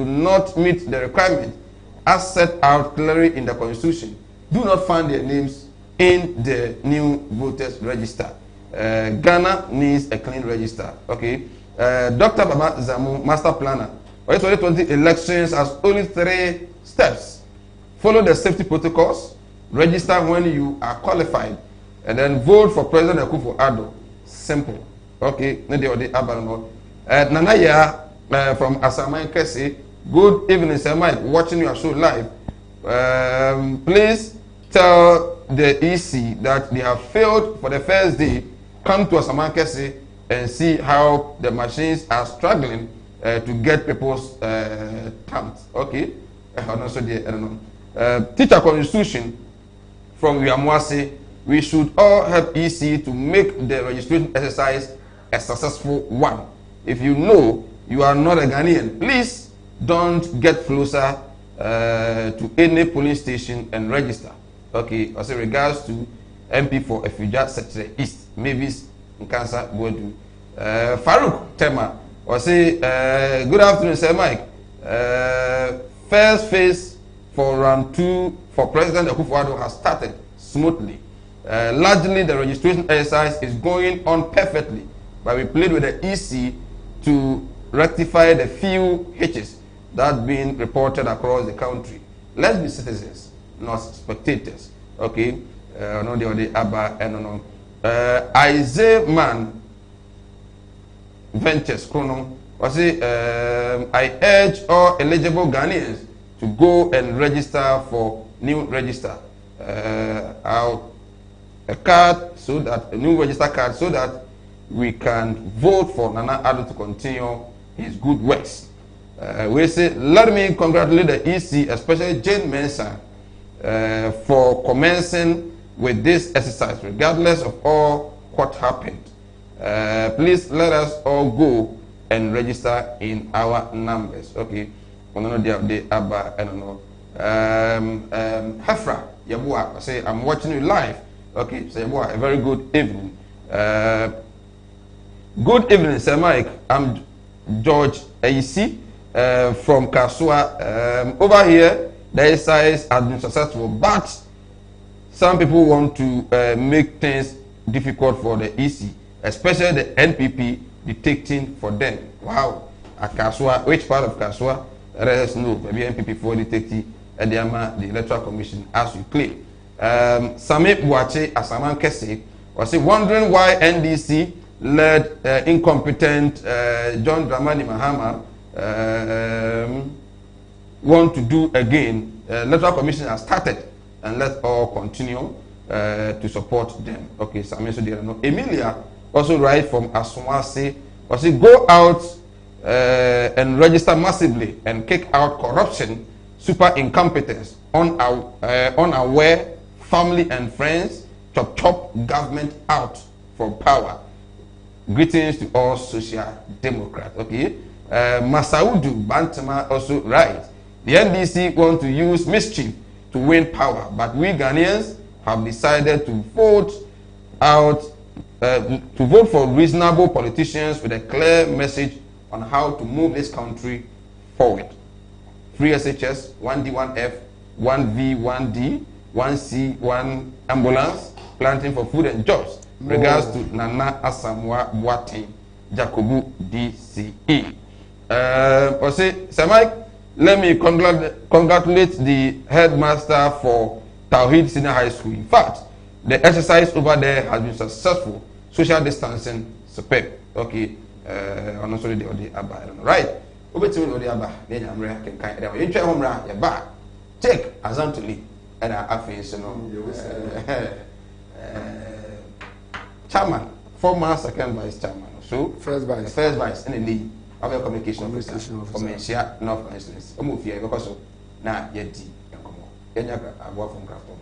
not meet the requirement as set out clearly in the Constitution do not find their names in the new voters register. Ghana needs a clean register. Okay, Dr. Baba Zamu, master planner. 2020 elections has only 3 steps. Follow the safety protocols, register when you are qualified, and then vote for President Akufo-Addo. Simple. Okay, Nanaya from Asamoah Kese. Good evening, Sir Mike. Watching your show live. Please tell the EC that they have failed for the first day. Come to Asamoah Kese and see how the machines are struggling to get people's thumbs. Okay. Teacher Constitution from Yamuase. We should all help EC to make the registration exercise a successful one. If you know you are not a Ghanaian, please don't get closer to any polling station and register. Okay, also regards to MP for Efuja Secretary East, maybe in Cancer Bodu. Farouk Tema, or say, good afternoon, Sir Mike. First phase for round 2 for President Akufo-Addo has started smoothly. Largely, the registration exercise is going on perfectly, but we played with the EC to rectify the few hitches that been reported across the country. Let's be citizens, not spectators. Okay, no the Abba and no. Isaiah Man Ventures Chrono was it? I urge all eligible Ghanaians to go and register for new register. A card so that a new register card so that we can vote for Nana Addo to continue his good works. We say, let me congratulate the EC, especially Jane Mensah, for commencing with this exercise, regardless of all what happened. Please let us all go and register in our numbers. Okay. Hefra, Yabua, say, I'm watching you live. Okay, so Yabua, a very good evening. Good evening, Sir Mike. I'm George AC from Kasua. Over here, the exercise has been successful, but some people want to make things difficult for the EC, especially the NPP dictating for them. Wow, at Kasua, which part of Kasua? Let us know. Maybe NPP for dictating at the Electoral Commission, as you claim. Sami Buache Asamoah Kese was wondering why NDC led incompetent John Dramani Mahama want to do again. Electoral Commission has started, and let's all continue to support them. Okay, Sami Sudirano. Emilia also write from Asumasi. Was go out and register massively and kick out corruption, super incompetence, unaware family and friends, chop government out for power. Greetings to all social democrats. Okay, Masaudu Bantama also writes, the NDC want to use mischief to win power, but we Ghanaians have decided to vote for reasonable politicians with a clear message on how to move this country forward. Free SHS, 1D, 1F, 1V, 1D, 1C, 1 ambulance, planting for food and jobs. Regards to Nana Asamoah Boateng, Jacobu DCE. Samai, let me congratulate the headmaster for Tawhid Senior High School. In fact, the exercise over there has been successful. Social distancing, superb. Okay, I'm not sorry, the Abba, right? Over to the Abba, then I'm ready. You try home, you're back. Take Azantuli, and I face, chairman, former second vice chairman. So, first vice, and the lead of your communication officer for Mensia North Constituency. I'm moving here because now, yet, you're from Craft of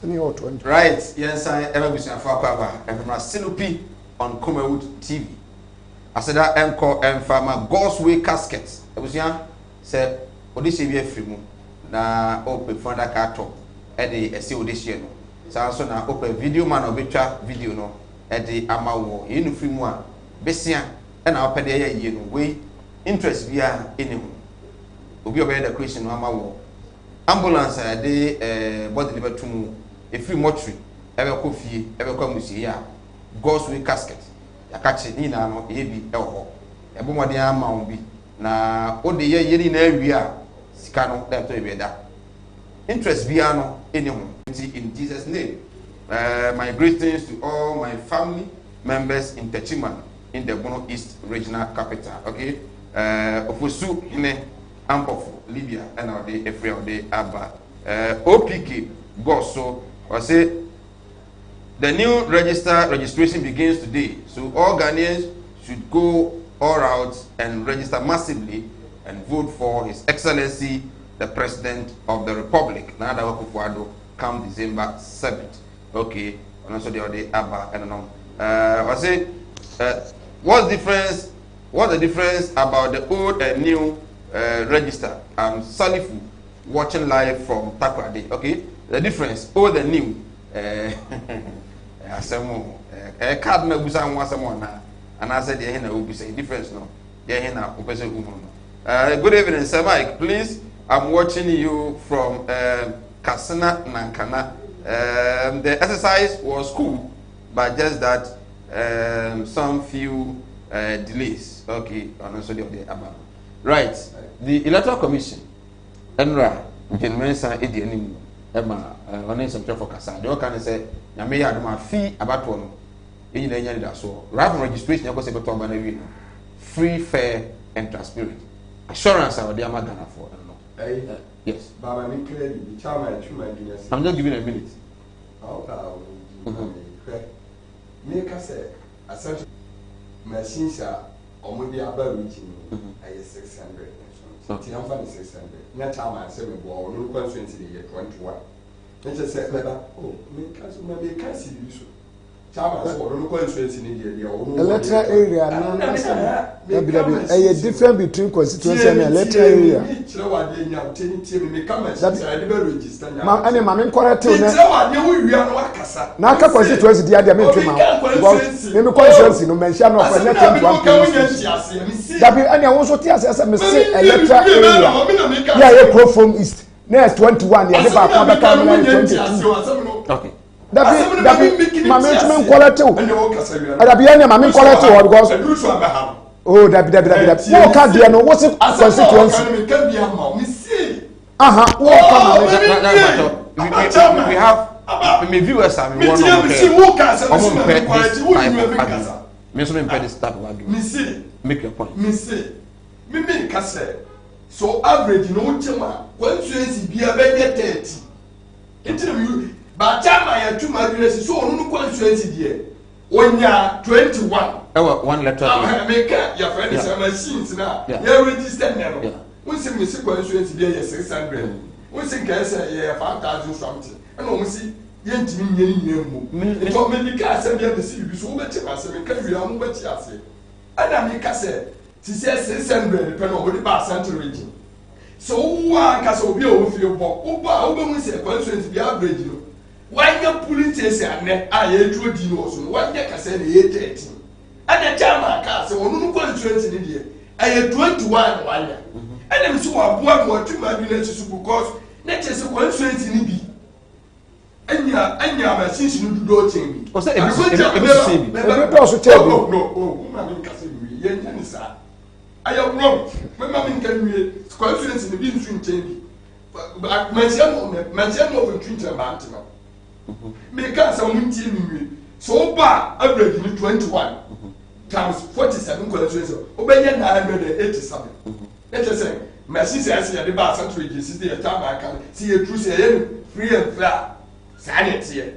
Right, yes, I ever be seen for Aquaba and from a Sinupi on Comerwood TV. I said that encore and farmer Gosway caskets. I was young, said, Odysseus Frimu, na open for that car top at the Odysseus. So also na open video man or picture video no at the Amawo, in Frimu, Bessia, and our pedia yen way interest via in him. Will be obeyed the question Amawo. Ambulance de body delivered to me. A free mortuary, ever coffee, ever come with here. Gosway casket. Ya catch it in a baby elbow. A bomber de arm be. Na all the year in area. Scano, that to be that. Interest Viano, anyone. In Jesus' name. My greetings to all my family members in Techiman, in the Bono East regional capital. Okay. Ofusu, Hine, Ampofu, Libya, and our day, every day, Abba. OPK, Goso. I say the new registration begins today, so all Ghanaians should go all out and register massively and vote for His Excellency the President of the Republic, Nana Akufo-Addo, come December 7th. Okay, and also the other Abba and no. I say what's the difference about the old and new register? I'm Salifu watching live from Takoradi. Okay. The difference, old and new, a card no busan was someone, and I said, the henna will be saying difference no. The henna will be saying, good evening, Sir Mike. Please, I'm watching you from Kasana Nankana. The exercise was cool, but just that some few delays. Okay, and also the above. Right, the Electoral Commission, Enra, General Edianim. Emma, on some for Casa. The can say, I may have my fee about one. In the end, so rather registration, I was able to free, fair, and transparent. Assurance, I would be a Magana for. Yes, but I mean, clearly, the chairman, I'm not giving a minute. Make us say, a certain machines are almost about reaching 600. So, I'm finding 600. Not time I said, well, no constituency in the year 21. Let's just say, oh, maybe can't see you. Chama, no constituency in the year. Electoral area, a difference between constituency and electoral area. And I'm incorrect. Now, constituency, the other maybe constituency, no mention of that be any also tears as a mistake electoral area. Yeah, Pro East. Next 21 years, okay. That be my management quality. That be any my quality or because oh, that be. No, can't be no. What's it constituency? We have viewers. I mean, make your point. So average no chema constituency be a better 30. Interview but chama ya tuma university so onu constituency there. Onya 21. One letter. America your friend is machines now. You register now. We say me constituency there 600. We say can say 5,000 something. And we see yentimi nyeni to medical assembly be see bi so be chema say me can we am be chi ase. And America say ti say 600 depend on the central region. So one can so be ofio bo oba mu say constituency be average no. Why you pulling say ane aye tro di no so why you can say na 13. And the chairman can say onu constituency ni dey aye 21 one. And them so aboa mo tuma bi na so because na chese constituency ni bi. Anya machines no do chen bi. O say e be also tell no woman bin ka say we yen ni sa. I am wrong. My mom can be constituency in the being swing change. But mention of Twitter about him. Because I'm telling so far, average 21 times 47 constituency. Obey 987. Let us say, my sister has the bar century, this is the time I can see a true say free and fair. Sanity here.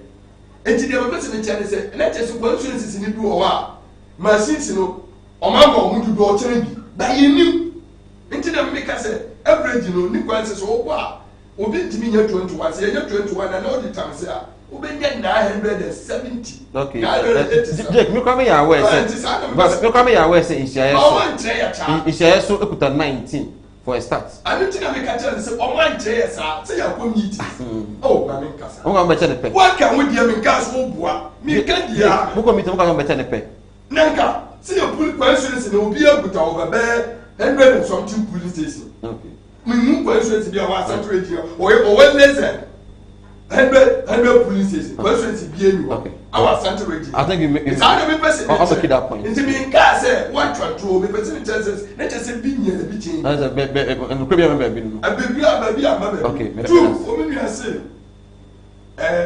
And to the person in China said, let us constituencies in the do a while. My sister, no, or mamma who do all change. But you knew. Into the make us say, average, you know, Nicholas is over. obi ntimi nya 21 say nya 21 na all the time say obi nya 970 okay Jake me come ya aware say but me come ya aware say Isaiah so ekuta 19 for a start I don't think I make a tell say o man tell say ya community oh na me kasa o ga beche ne pe wa ka we dia me kasa wo boa me ka dia mo committee mo ga beche ne pe nanka say your police question na obi abuta o be 100 and something police station okay me mu question bi a wa central radio o we listen 100 police station question bi enu okay our central radio I think it's how me person also keep that point into me ka say what control me person chances na just say bi nya bi change na say be no be member bi no okay two o me nua say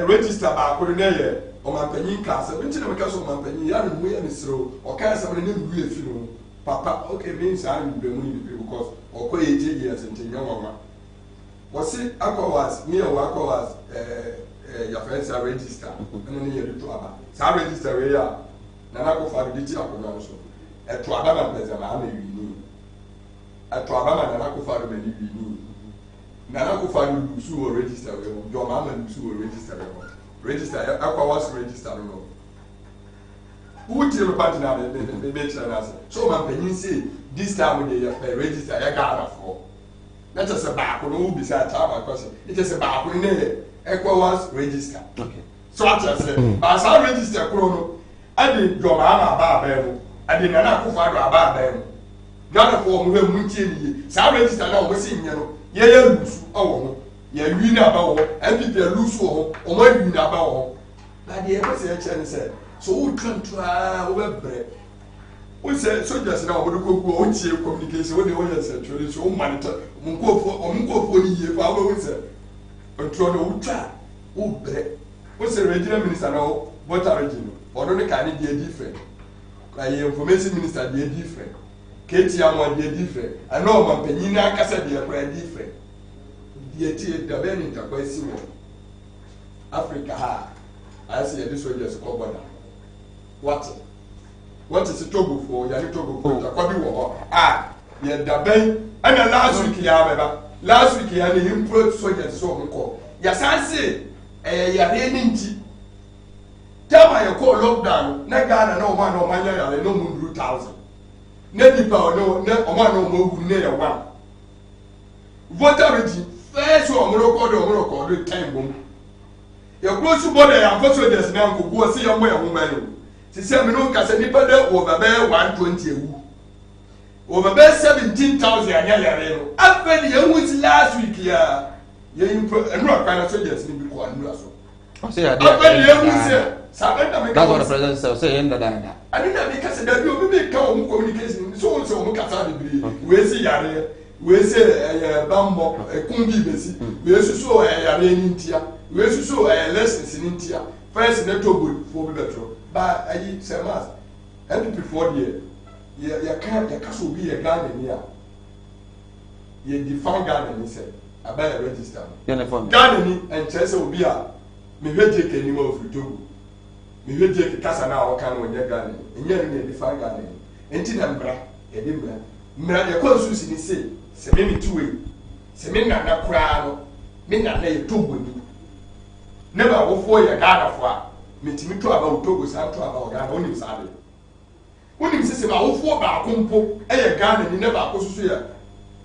register ba ko na ye o man panyin class e nti na me ka so man panyin ya no mu ya misro o ka say me na mu e fi no papa okay means I am be mu ni because o ko ye je years nti nya wa was it Aquawas, me or Aquawas, your friends are registered, and then you do Aba. So register where you are. Nanako for the detail of the at Tuabama Pesama, maybe at Tuabama, Nanako for the many Nanako for you will register, your mamma and you will register, Aquawas register. Who tell the party now? They make an answer. So, my penny say this time when they register, I got for. Not just a back when we beside time question. It is a back when ECOWAS register. Okay. So I just said, as I register chrono, I did your mama about them. I did not go far about them. Ghana for me Munchi. So I register now, we're seeing you. Yeah, lose. Oh, yeah, win about and people lose or my win about. But the ever said, so we can try over bread. We say soldiers now we go on communication when they want to so monitor munko for the year for we say control the ultra who break we say regional minister now what are regional or no can be different like information minister dey different KTM dey different and no man penyin na kasa dey different dey tie da be ni takwasi wo Africa ha I say this soldiers go border what is it Togo for? Yani Togo for Jacobi war. Yeah, the ben. And last week, last week, yani import soldiers so call. Yes, I say, ya reninti. Tell my call lockdown. Na Ghana no man no man ya no mun 2,000. Ne people no man no mo ne ya one. Voter ready. First one mo record time bomb. Your close border ya for soldiers na ko go see your woman. Si say me no kasa nipa de over be 120 ewu over be 17,000 anya yare no afeni ye hu last week ya ye enu akwana soldiers ni bi ko anu aso o say ya dey afeni ye hu say sabenda me that's what the president said say yenda da ani na me kasa da bi obi be ka o communication so say o kasa de bi we see yare we say bambo kumbi besi we susu yare ni ntia we susu lessons ni ntia first na tobo for be better ba ayi semas NPP for the ya kan ya kaso bi ya Ghana ni a ye define Ghana ni say abaya register Ghana ni enchese obi a me hweje ke ni mo futogo me hweje ke kasa na o kan wonye Ghana enye ni define Ghana enti na mbra ye de mbra ye konsusi ni say se me tuwe se me na kura no me na ye togo ni never wo for ya Ghana for a metimi to aba Togo san to aba Ghana onim sabe onim sese ba wo fo ba akompo eye Ghana ni ne ba akosusu ya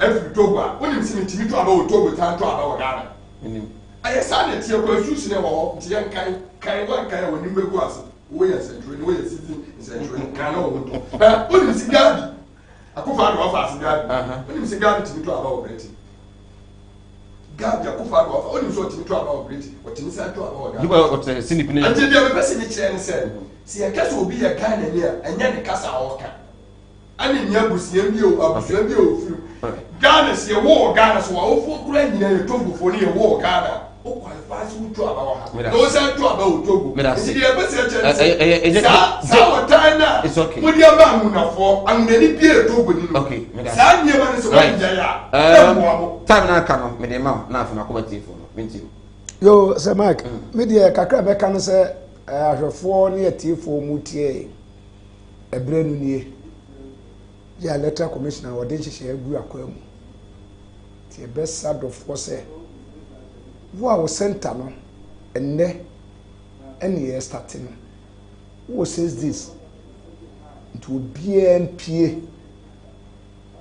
every Togo a onim se metimi to aba Togo san to aba Ghana onim aye sane tie ko susu ne wo tie kan wo nim begu ase wo ya century wo ya century kan wo to ba onim si Ghana akofa do ofa ase Ghana onim si Ghana timi to aba British Gabia kufa go fa oni so timi to about British o timi sa to about you go to sinip ne ante dia be pese ni kire ne se si ya kasa obi ya Ghana ni a enya ne kasa o ka ani nya busia bi o abusia bi o firu Ghana si wo Ghana so wo fo kura nyina ye Togo fo ni wo Ghana o qualify so to about ha no say to about Togo si dia be se kire sa wo tana it's okay mo dia ba mu na fo anani bi e Togo ni no okay sa nye ma ne so wa nja ya time na ka no me dey ma na afa makomati fo no minti yo se Mike me dey kakra be kan se ahwefo ne atifo mu tie ebrenu nie ya letter commissioner wode nhyehyɛ agu akwa mu tie best side of force wo center no enne ene starting wo says this it will be NPA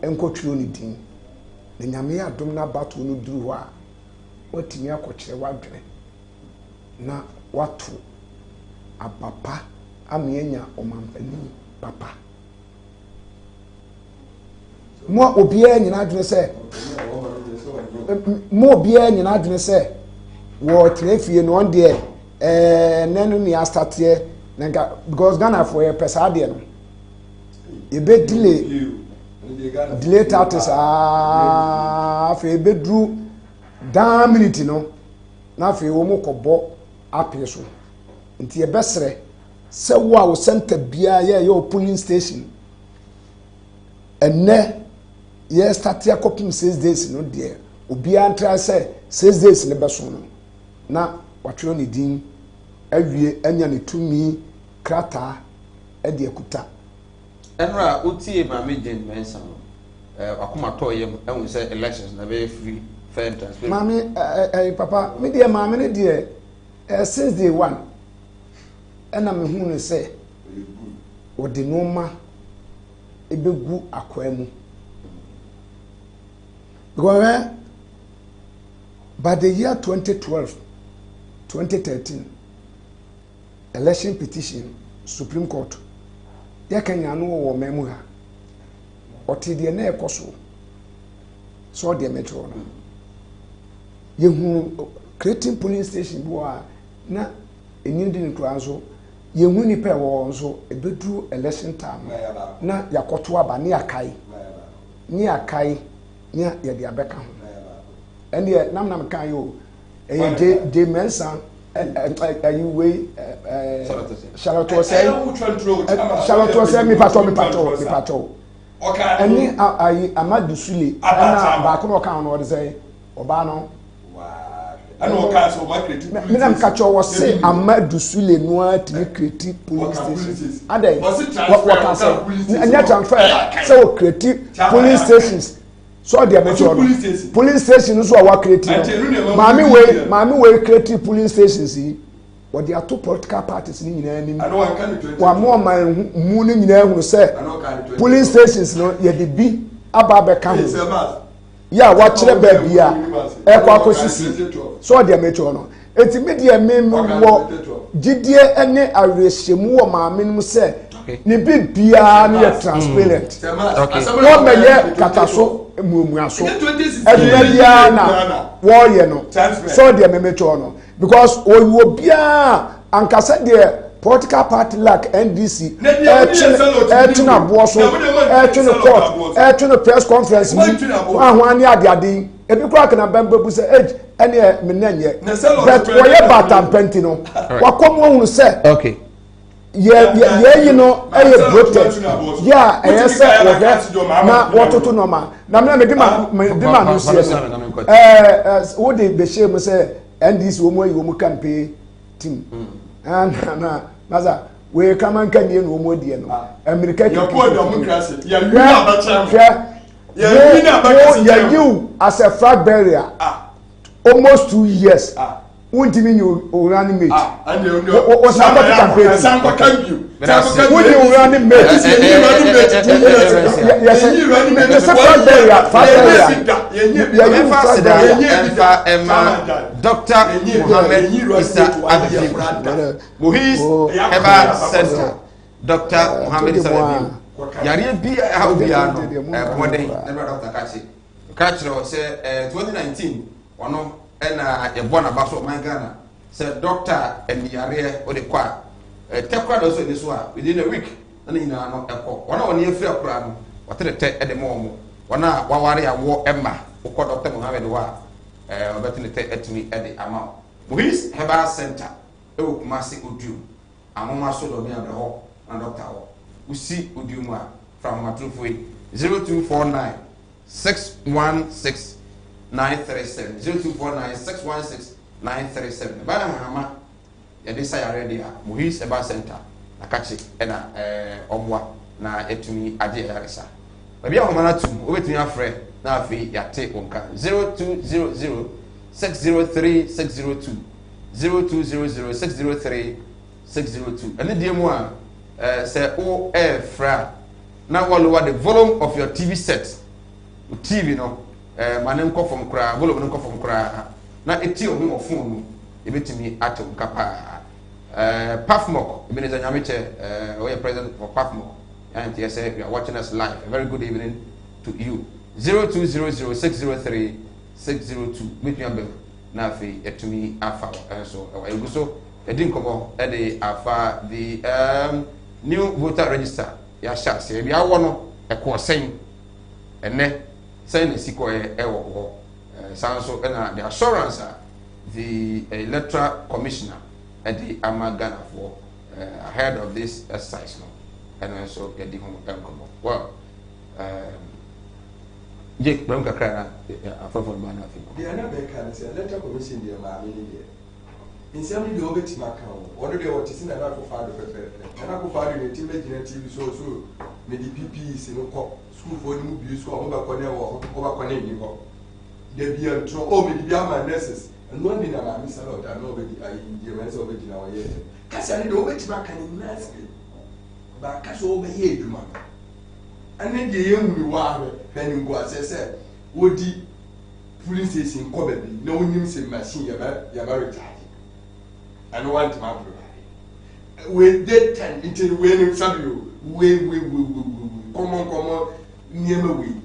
enkotwiro ni din na nyame adom na bato no duru ho a watimi akɔkyerɛ wadwene na watu abapa amienya omampani papa mo obiara nyina adwene sɛ mo obiara nyina adwene sɛ wo trefie no on de nenu ni astate na because Ghana for a pesade no e be delay taxes fe bedru da minute no na fe wo mo kɔbɔ apie so nti e besre sɛ wo a wo center bia ye your polling station enne ye start akopim 6 days no de obi antra sɛ 6 days ne beso no na watwero ne din awie anya ne tumi krata e de akuta enra utie ma me gen mensa no akoma toyem ehun sɛ elections na be free fair and transparent mami papa me de mami ne de since day one ena me hu ne sɛ odi noma ebegu akwa mu because by the year 2012 2013 election petition Supreme Court ya Kenya no wo memu ha oti de na ekoso so de metro no yehu creating polling station bo a na enyindi ni kranzo yehu ni pe wo nso ebedu election time na yakoto aba ne akai ni akai ni ya de abeka ho ene nam kan yo de mensa we Charlotte was saying me pato any Amadu Sule and back no account what say Obano and no cancel my creative Madam Kacho was say Amadu Sule no to creative police stations ade what can say and yet transfer so creative police stations so they are police stations so our creative mami we creative police stations what they are two political parties ni nyina ni wa mo man mu ni nyina hu say police stations no ye de bi aba be ka ho ya wa kire ba bia e kwa kosisi so they are no eti media wo gidie ene awrehemu wo maame no say ni bi bia na transparent wo meye kataso emuamuaso edubia na wo ye no so de memecho no because wo bia ankasa de political party like NDC etuna boso etuna court etuna press conference ahun ani ade ebi kura kana bembe bu se age ene menanye but wo ye batampenti no wakomo hunu se okay ye you know eye protest yeah say na wototo normal na me de ma no sie wo de be shame say NDC wo mo yi wo mo campaign team na maza we come and can you no mo die no America you for democracy ya you abacha ya you as a flag bearer almost 2 years Untimi you running mate. And you was not campaign. Sanko Cambio. When you running mate. Yes, you running mate. Dr. Mohammed Issa Adefim. Muhis Heba Center. Dr. Mohammed Issa Adefim. Yari bi how bi ano. Modern. Dr. Kachi. Kachi say 2019 one na ebona baso man Ghana said doctor and yare o de kwa tekwa do so ni so a within a week na nyina no ekọ wona wona efiri akura no wotere e de mo wona waware awo emma ukọ Dr. Mohammed wa obetine te etimi e de ama Muhis Herbal Center e Kumasi Odu amoma so do me abeho na doctor wo usi Odu mu a from Matrufwe 0249 616 937 0249 616 937 bana mahama ya de say already Muhis Herbal Center na kachi na omwa na etumi ade yaresa baby ahoma na tum obetumi afre na afi yate onka 0200 603 602 0200 603 602 and the mu say o fra now what the volume of your TV set TV no manem ko from kra volume no ko from kra na eti obi mo phone no ebetimi atom kapa Pafmok Ebenezer Nyamiche we are present for Pafmok and yes you are watching us live. A very good evening to you. 0200 603 602 meet me abem na afi etumi afa so eguso edin komo e dey afa the new voter register ya sha se bia wo no e ko sen ene sen na siko e wo ho sanso na the assurance the electoral commissioner at the Amagana for ahead of this exercise no and also get the home come well Jake Bram Kakara for Bana the another can say electoral commission the mammy in some the over team account what do they want to see that for father and I go father in the team TV so maybe PPs in school for the movie school over connect you they be a oh maybe my nurses and one thing I'm missing out I know I the over in our year because I need to over back and nasty but cash over here you man and then the young we were then you go as I said would the police station cover me no one say machine you're very tired and want my we did 10 into when some we come on near me we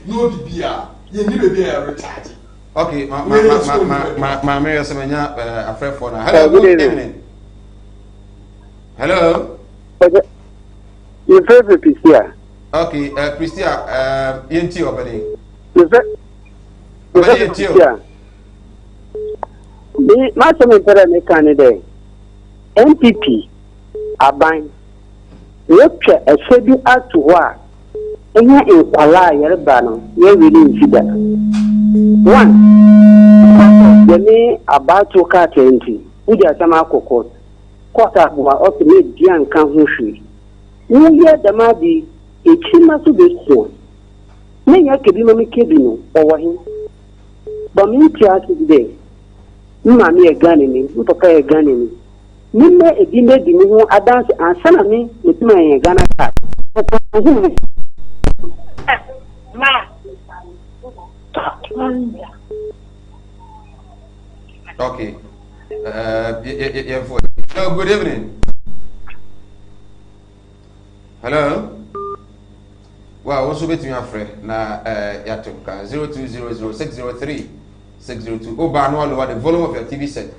no bibia ye ni bebe ya recharge okay ma Mary Semenya afraid for now. Hello, good evening. Hello. You favorite Priscilla. Okay, Priscilla, yenti obani. You favorite Priscilla. The master impera me Canada. NPP aban. Lecture a schedule out to work. Enya inkwala yereba no ye really nfida one yemi abato ka tenti udi asama akoko kota bua opime dia nka ho hwe ni ye dama bi echima so beso ne ya kebi mami kebi no owo hin ba mi ti ati de mma mi e gane ni papa e gane ni nimme ebi me di ni ho adanse ansana mi metima ye gana ka Okay. Hello, good evening. Hello. Wow, also bet me afraid na yatumka 0200603602. Oh, ba no all the volume of your TV set.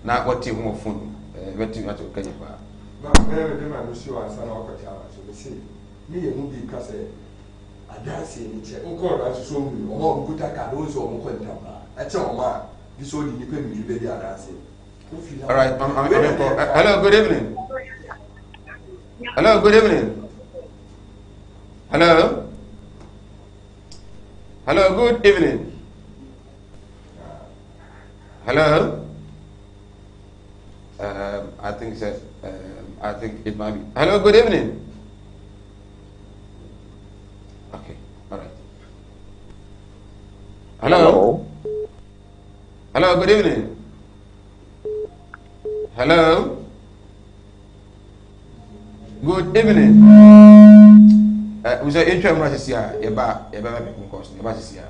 Na what you want phone. Bet you to Kenya ba. Ma me ma see one sana wakati ala so me say me ye mu bi ka say adanse ni che nko ra so mu o mo kuta ka do so o mo kwenta ba a che o ma bi so di ni pe mi be di adanse. All right, hello, good evening. Hello, good evening. Hello. Hello, good evening. Hello. I think it might be. Hello, good evening. Okay, all right. Hello. Hello, good evening. Hello. Good evening. We say intro message here. Yeba people course. Yeba here.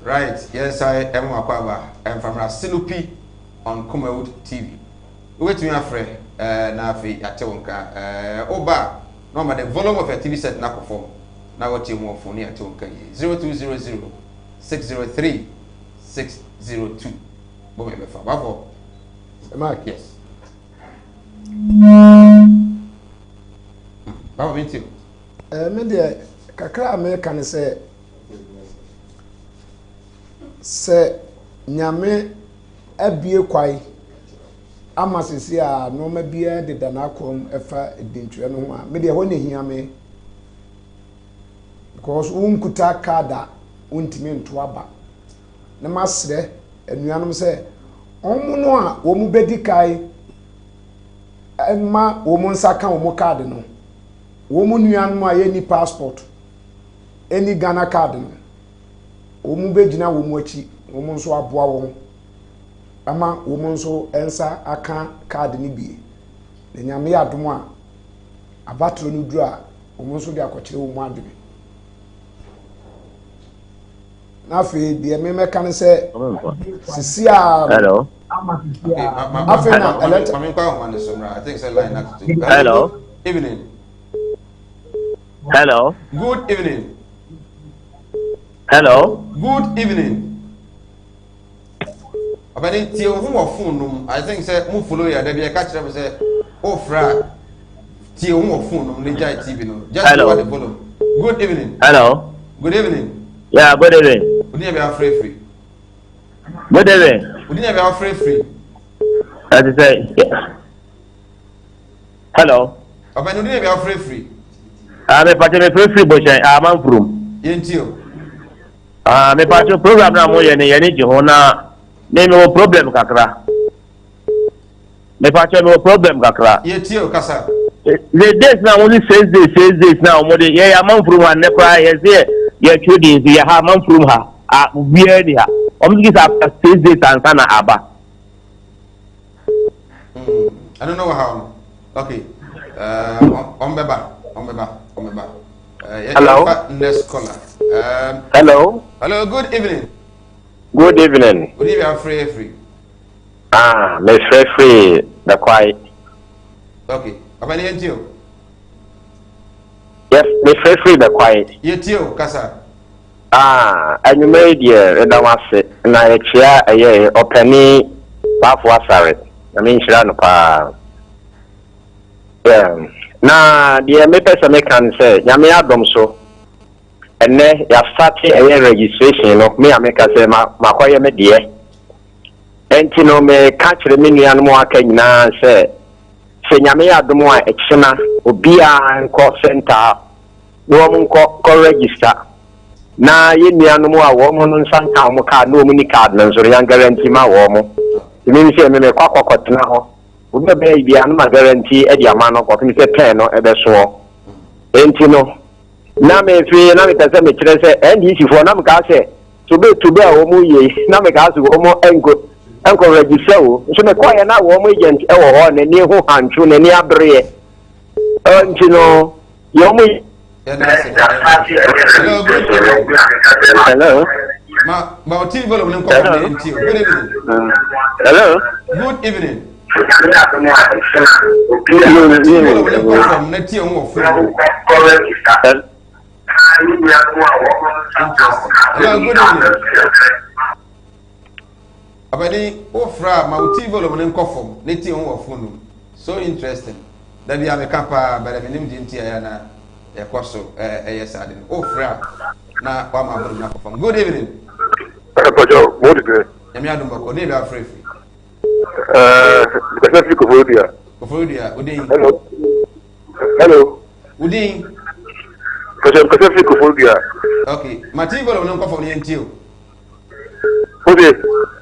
Right, yes, I am Wakwaba. I'm from Silupi on Kumawood TV. Wait me afre na afi atewonka oba no the volume of your TV set na perform na what you more phone atewonka 0200 603 602 bo me befa bafo Mark yes baba minti me de kakra America ne se nyame abie kwai ama sisi a no ma bia de dana kom efa edintwe no ho a me de ho ne hia me because unkuta kada untimi nto aba na masre anuanom se omuno a wo mu bedi kai emma wo mu nsaka wo mu card no wo mu nuanom a ye ni passport eni Ghana card no wo mu begina wo mu achi wo mu nso aboa wo ama wo mu nso ensa aka card ni bie na nyame ya adom a abatro no duru a wo mu nso de akɔkyere wo mu adebe na fe de me meka ne se sisi a hello afena elect coming kwa one somra I think say line up to hello evening hello good evening hello good evening abani tie wo mo phone num I think say mo follow ya da bia ka kire me say o fra tie wo mo phone num le jai TV no just what the follow good evening hello good evening yeah good evening odi be free good evening odi be free as I say hello abani odi be free me party me free bo shan am from yentio me party program na mo ye ne jehona me problem kakra me party me problem kakra yentio kasa the days now only 6 days now mo de ye am from one ne kwa ye say ye chudi ye ha man from her we any ha give after 6 days and sana aba I don't know how okay ombeba hello next caller hello good evening good evening free me free the quiet okay abani yentio yes me free the quiet yentio kasa and you made here that was na ye chia ye openi bafo asare I mean shira no pa na the me person me can say nyame adom so ene ya start a registration no me ameka say makwaye me de enti no me catch the me nuan mo aka nyina say nyame adom a ekina obi a nko center no mo nko register na ye nuan mo a wo mo no nsanka mo card no mo ni card na nso yan guarantee ma wo mo me say me kwakotena ho we be bia no ma guarantee e dia ma no ko me say pen no e be so enti no na me fi na me kase me kire se NDC for na me ka se to be a wo mu ye na me ka se wo mo enko register wo so me kwa ye na wo mo agent e wo ho na ni ho hantwo na ni abre enti no yo mo hello ma TV volume nko enti good evening hello good evening abadi ofra ma TV volume nko fom neti on wo phone so interesting that be am kapa bere menim di ntia ya na e kwaso yes adin ofra na wa ma volume na fom good evening Pajo, what is it? Yami adum bako ne be afrefi Kasafi Kofodia. Kofodia, Udin. Hello. Udin. Kasafi Kofodia. Okay. Mativo lo nko fom ne ntio. Ode.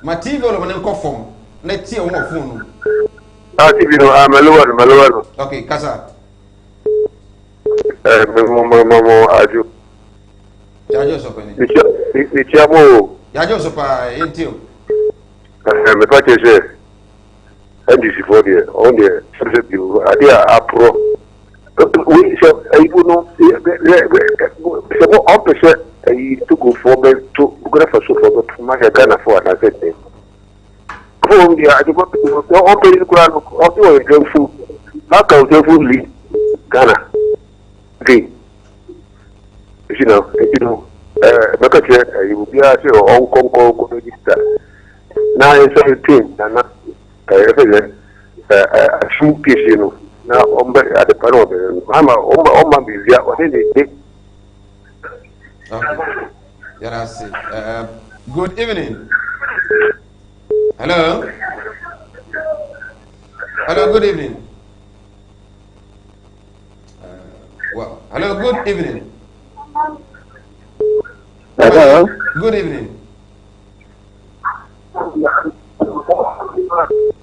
Mativo lo nko fom na tie wo fonu. TV no Melowa. Okay, kasa. Mo aju. Jajo so pani. Ni chiamo. Jajo so pa ntio. Me pa che NDC for the on the you idea apro we so you know so more opposite to go for to Burkina Faso for the Maga Ghana for an asset. Oh, yeah, I do not open the ground of your food. How can you fully Ghana? Okay. You know, because you will be at your own Congo register. Now it's 17, and not a few pieces, you know. Now, at the panel, I'm on my visa or anything. Good evening. Hello. Hello, good evening. Hello, good evening. Hello. Good evening.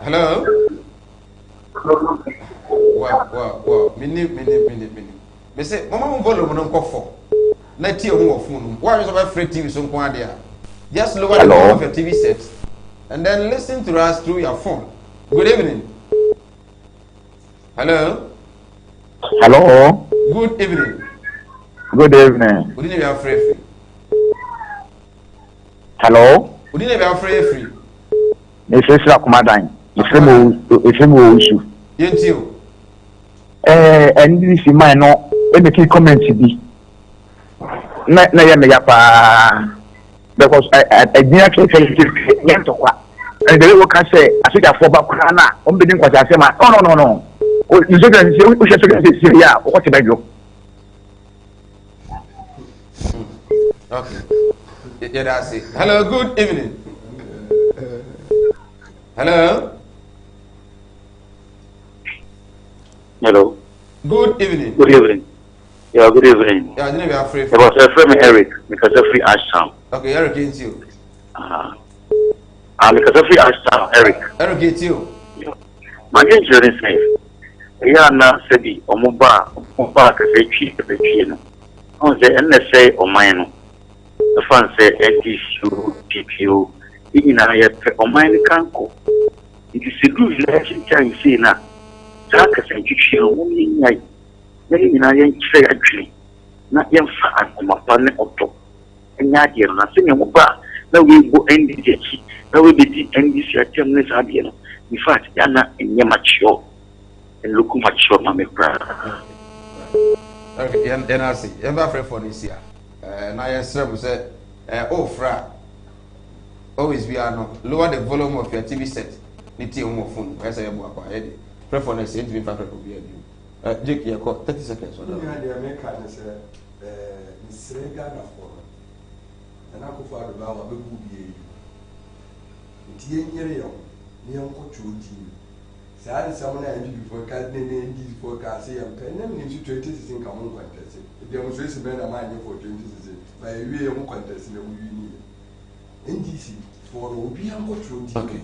Hello. Wow. Minute. Me say, Mama volume no go na tie on phone. Why you so free TV so nko ade? Just lower the volume of your TV set and then listen to us through your phone. Good evening. Hello. Hello. Good evening. Good evening. Good evening, you are free. Hello. Good evening, you are free. This is Rakumadan. Ifemo issue. Yentio. And this is my no. Let me keep comment bi. Na ya me ya pa. Because I didn't actually say it to kwa. And the way can say I should have for back na. On be kwa say ma. No. You should say we should say yeah, what about you? Okay. Yeah, that's it. Hello, good evening. Hello. Hello. Good evening. Good evening. Yeah, good evening. Yeah, I didn't be free. It was a friend Eric, because of free Ashtown. Okay, Eric, it's you. Because of free Ashtown, Eric. Eric, it's you. My name is Johnny Smith. Yeah, now said the Omoba, the chief of the Chino. On the NSA or mine. The fund said NTCU, PPO, in a or mine can't go. It is a good election time you see now. Saka and Chichino, woman, like, in a young trade actually. Not young fan on my partner or top. And Nadia, nothing about. Now we go end the now we be end this terminus idea. In fact, Yana and Yamacho and look mature, Mamma Brother. Okay, then I see. Ever free for this year. Now, yes, sir, said, oh, fra. Always be lower the volume of your TV set. Niti on your phone. Where's your book? Pray for next 25 will be a view. Jake, you got 30 seconds. You had the American, Miss Regana for and Uncle Father Baba will be a near Uncle Chuji. Sad someone I did before casting before casting and pen them into 20 in common contest. The demonstration been a man for 20 by a real contest in the union. NDC for Obian Coach. Okay.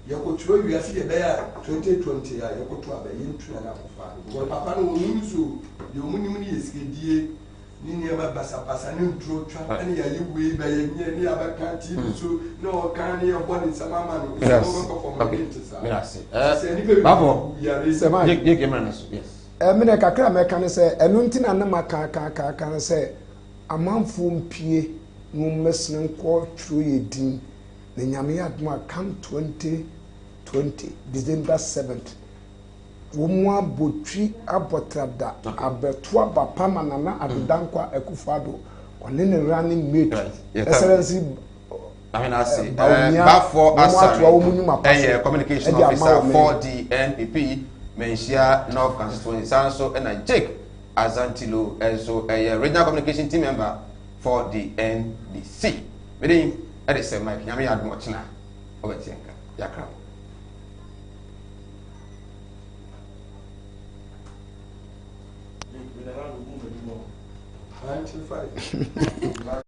Yakochwe we see there 2020 ya yakotwa ba yintu na kufa because papa no wonso de omunimuni eskedie ni ne ba basa ne ntro twa ne ya yiwe ba yenye ne abaka ti so no kan ne oboni samama no so go performance sa merci babo sema je kemana so yes mene kakra me kan se enu ntina na maka kan se amanfo mpie no mesne nko tro yedin na nyame aduma come 2020 December 7th womwa botwi abotrada abeto abapama nana adedankwa ekufado one ne running mate excellency I see bafo asa communication officer for the NPP Menchia North Constituency Sanso and Jake Azantilo also a regional communication team member for the NDC meaning that is Mike Yami had much now over Tienka Yakra. I'm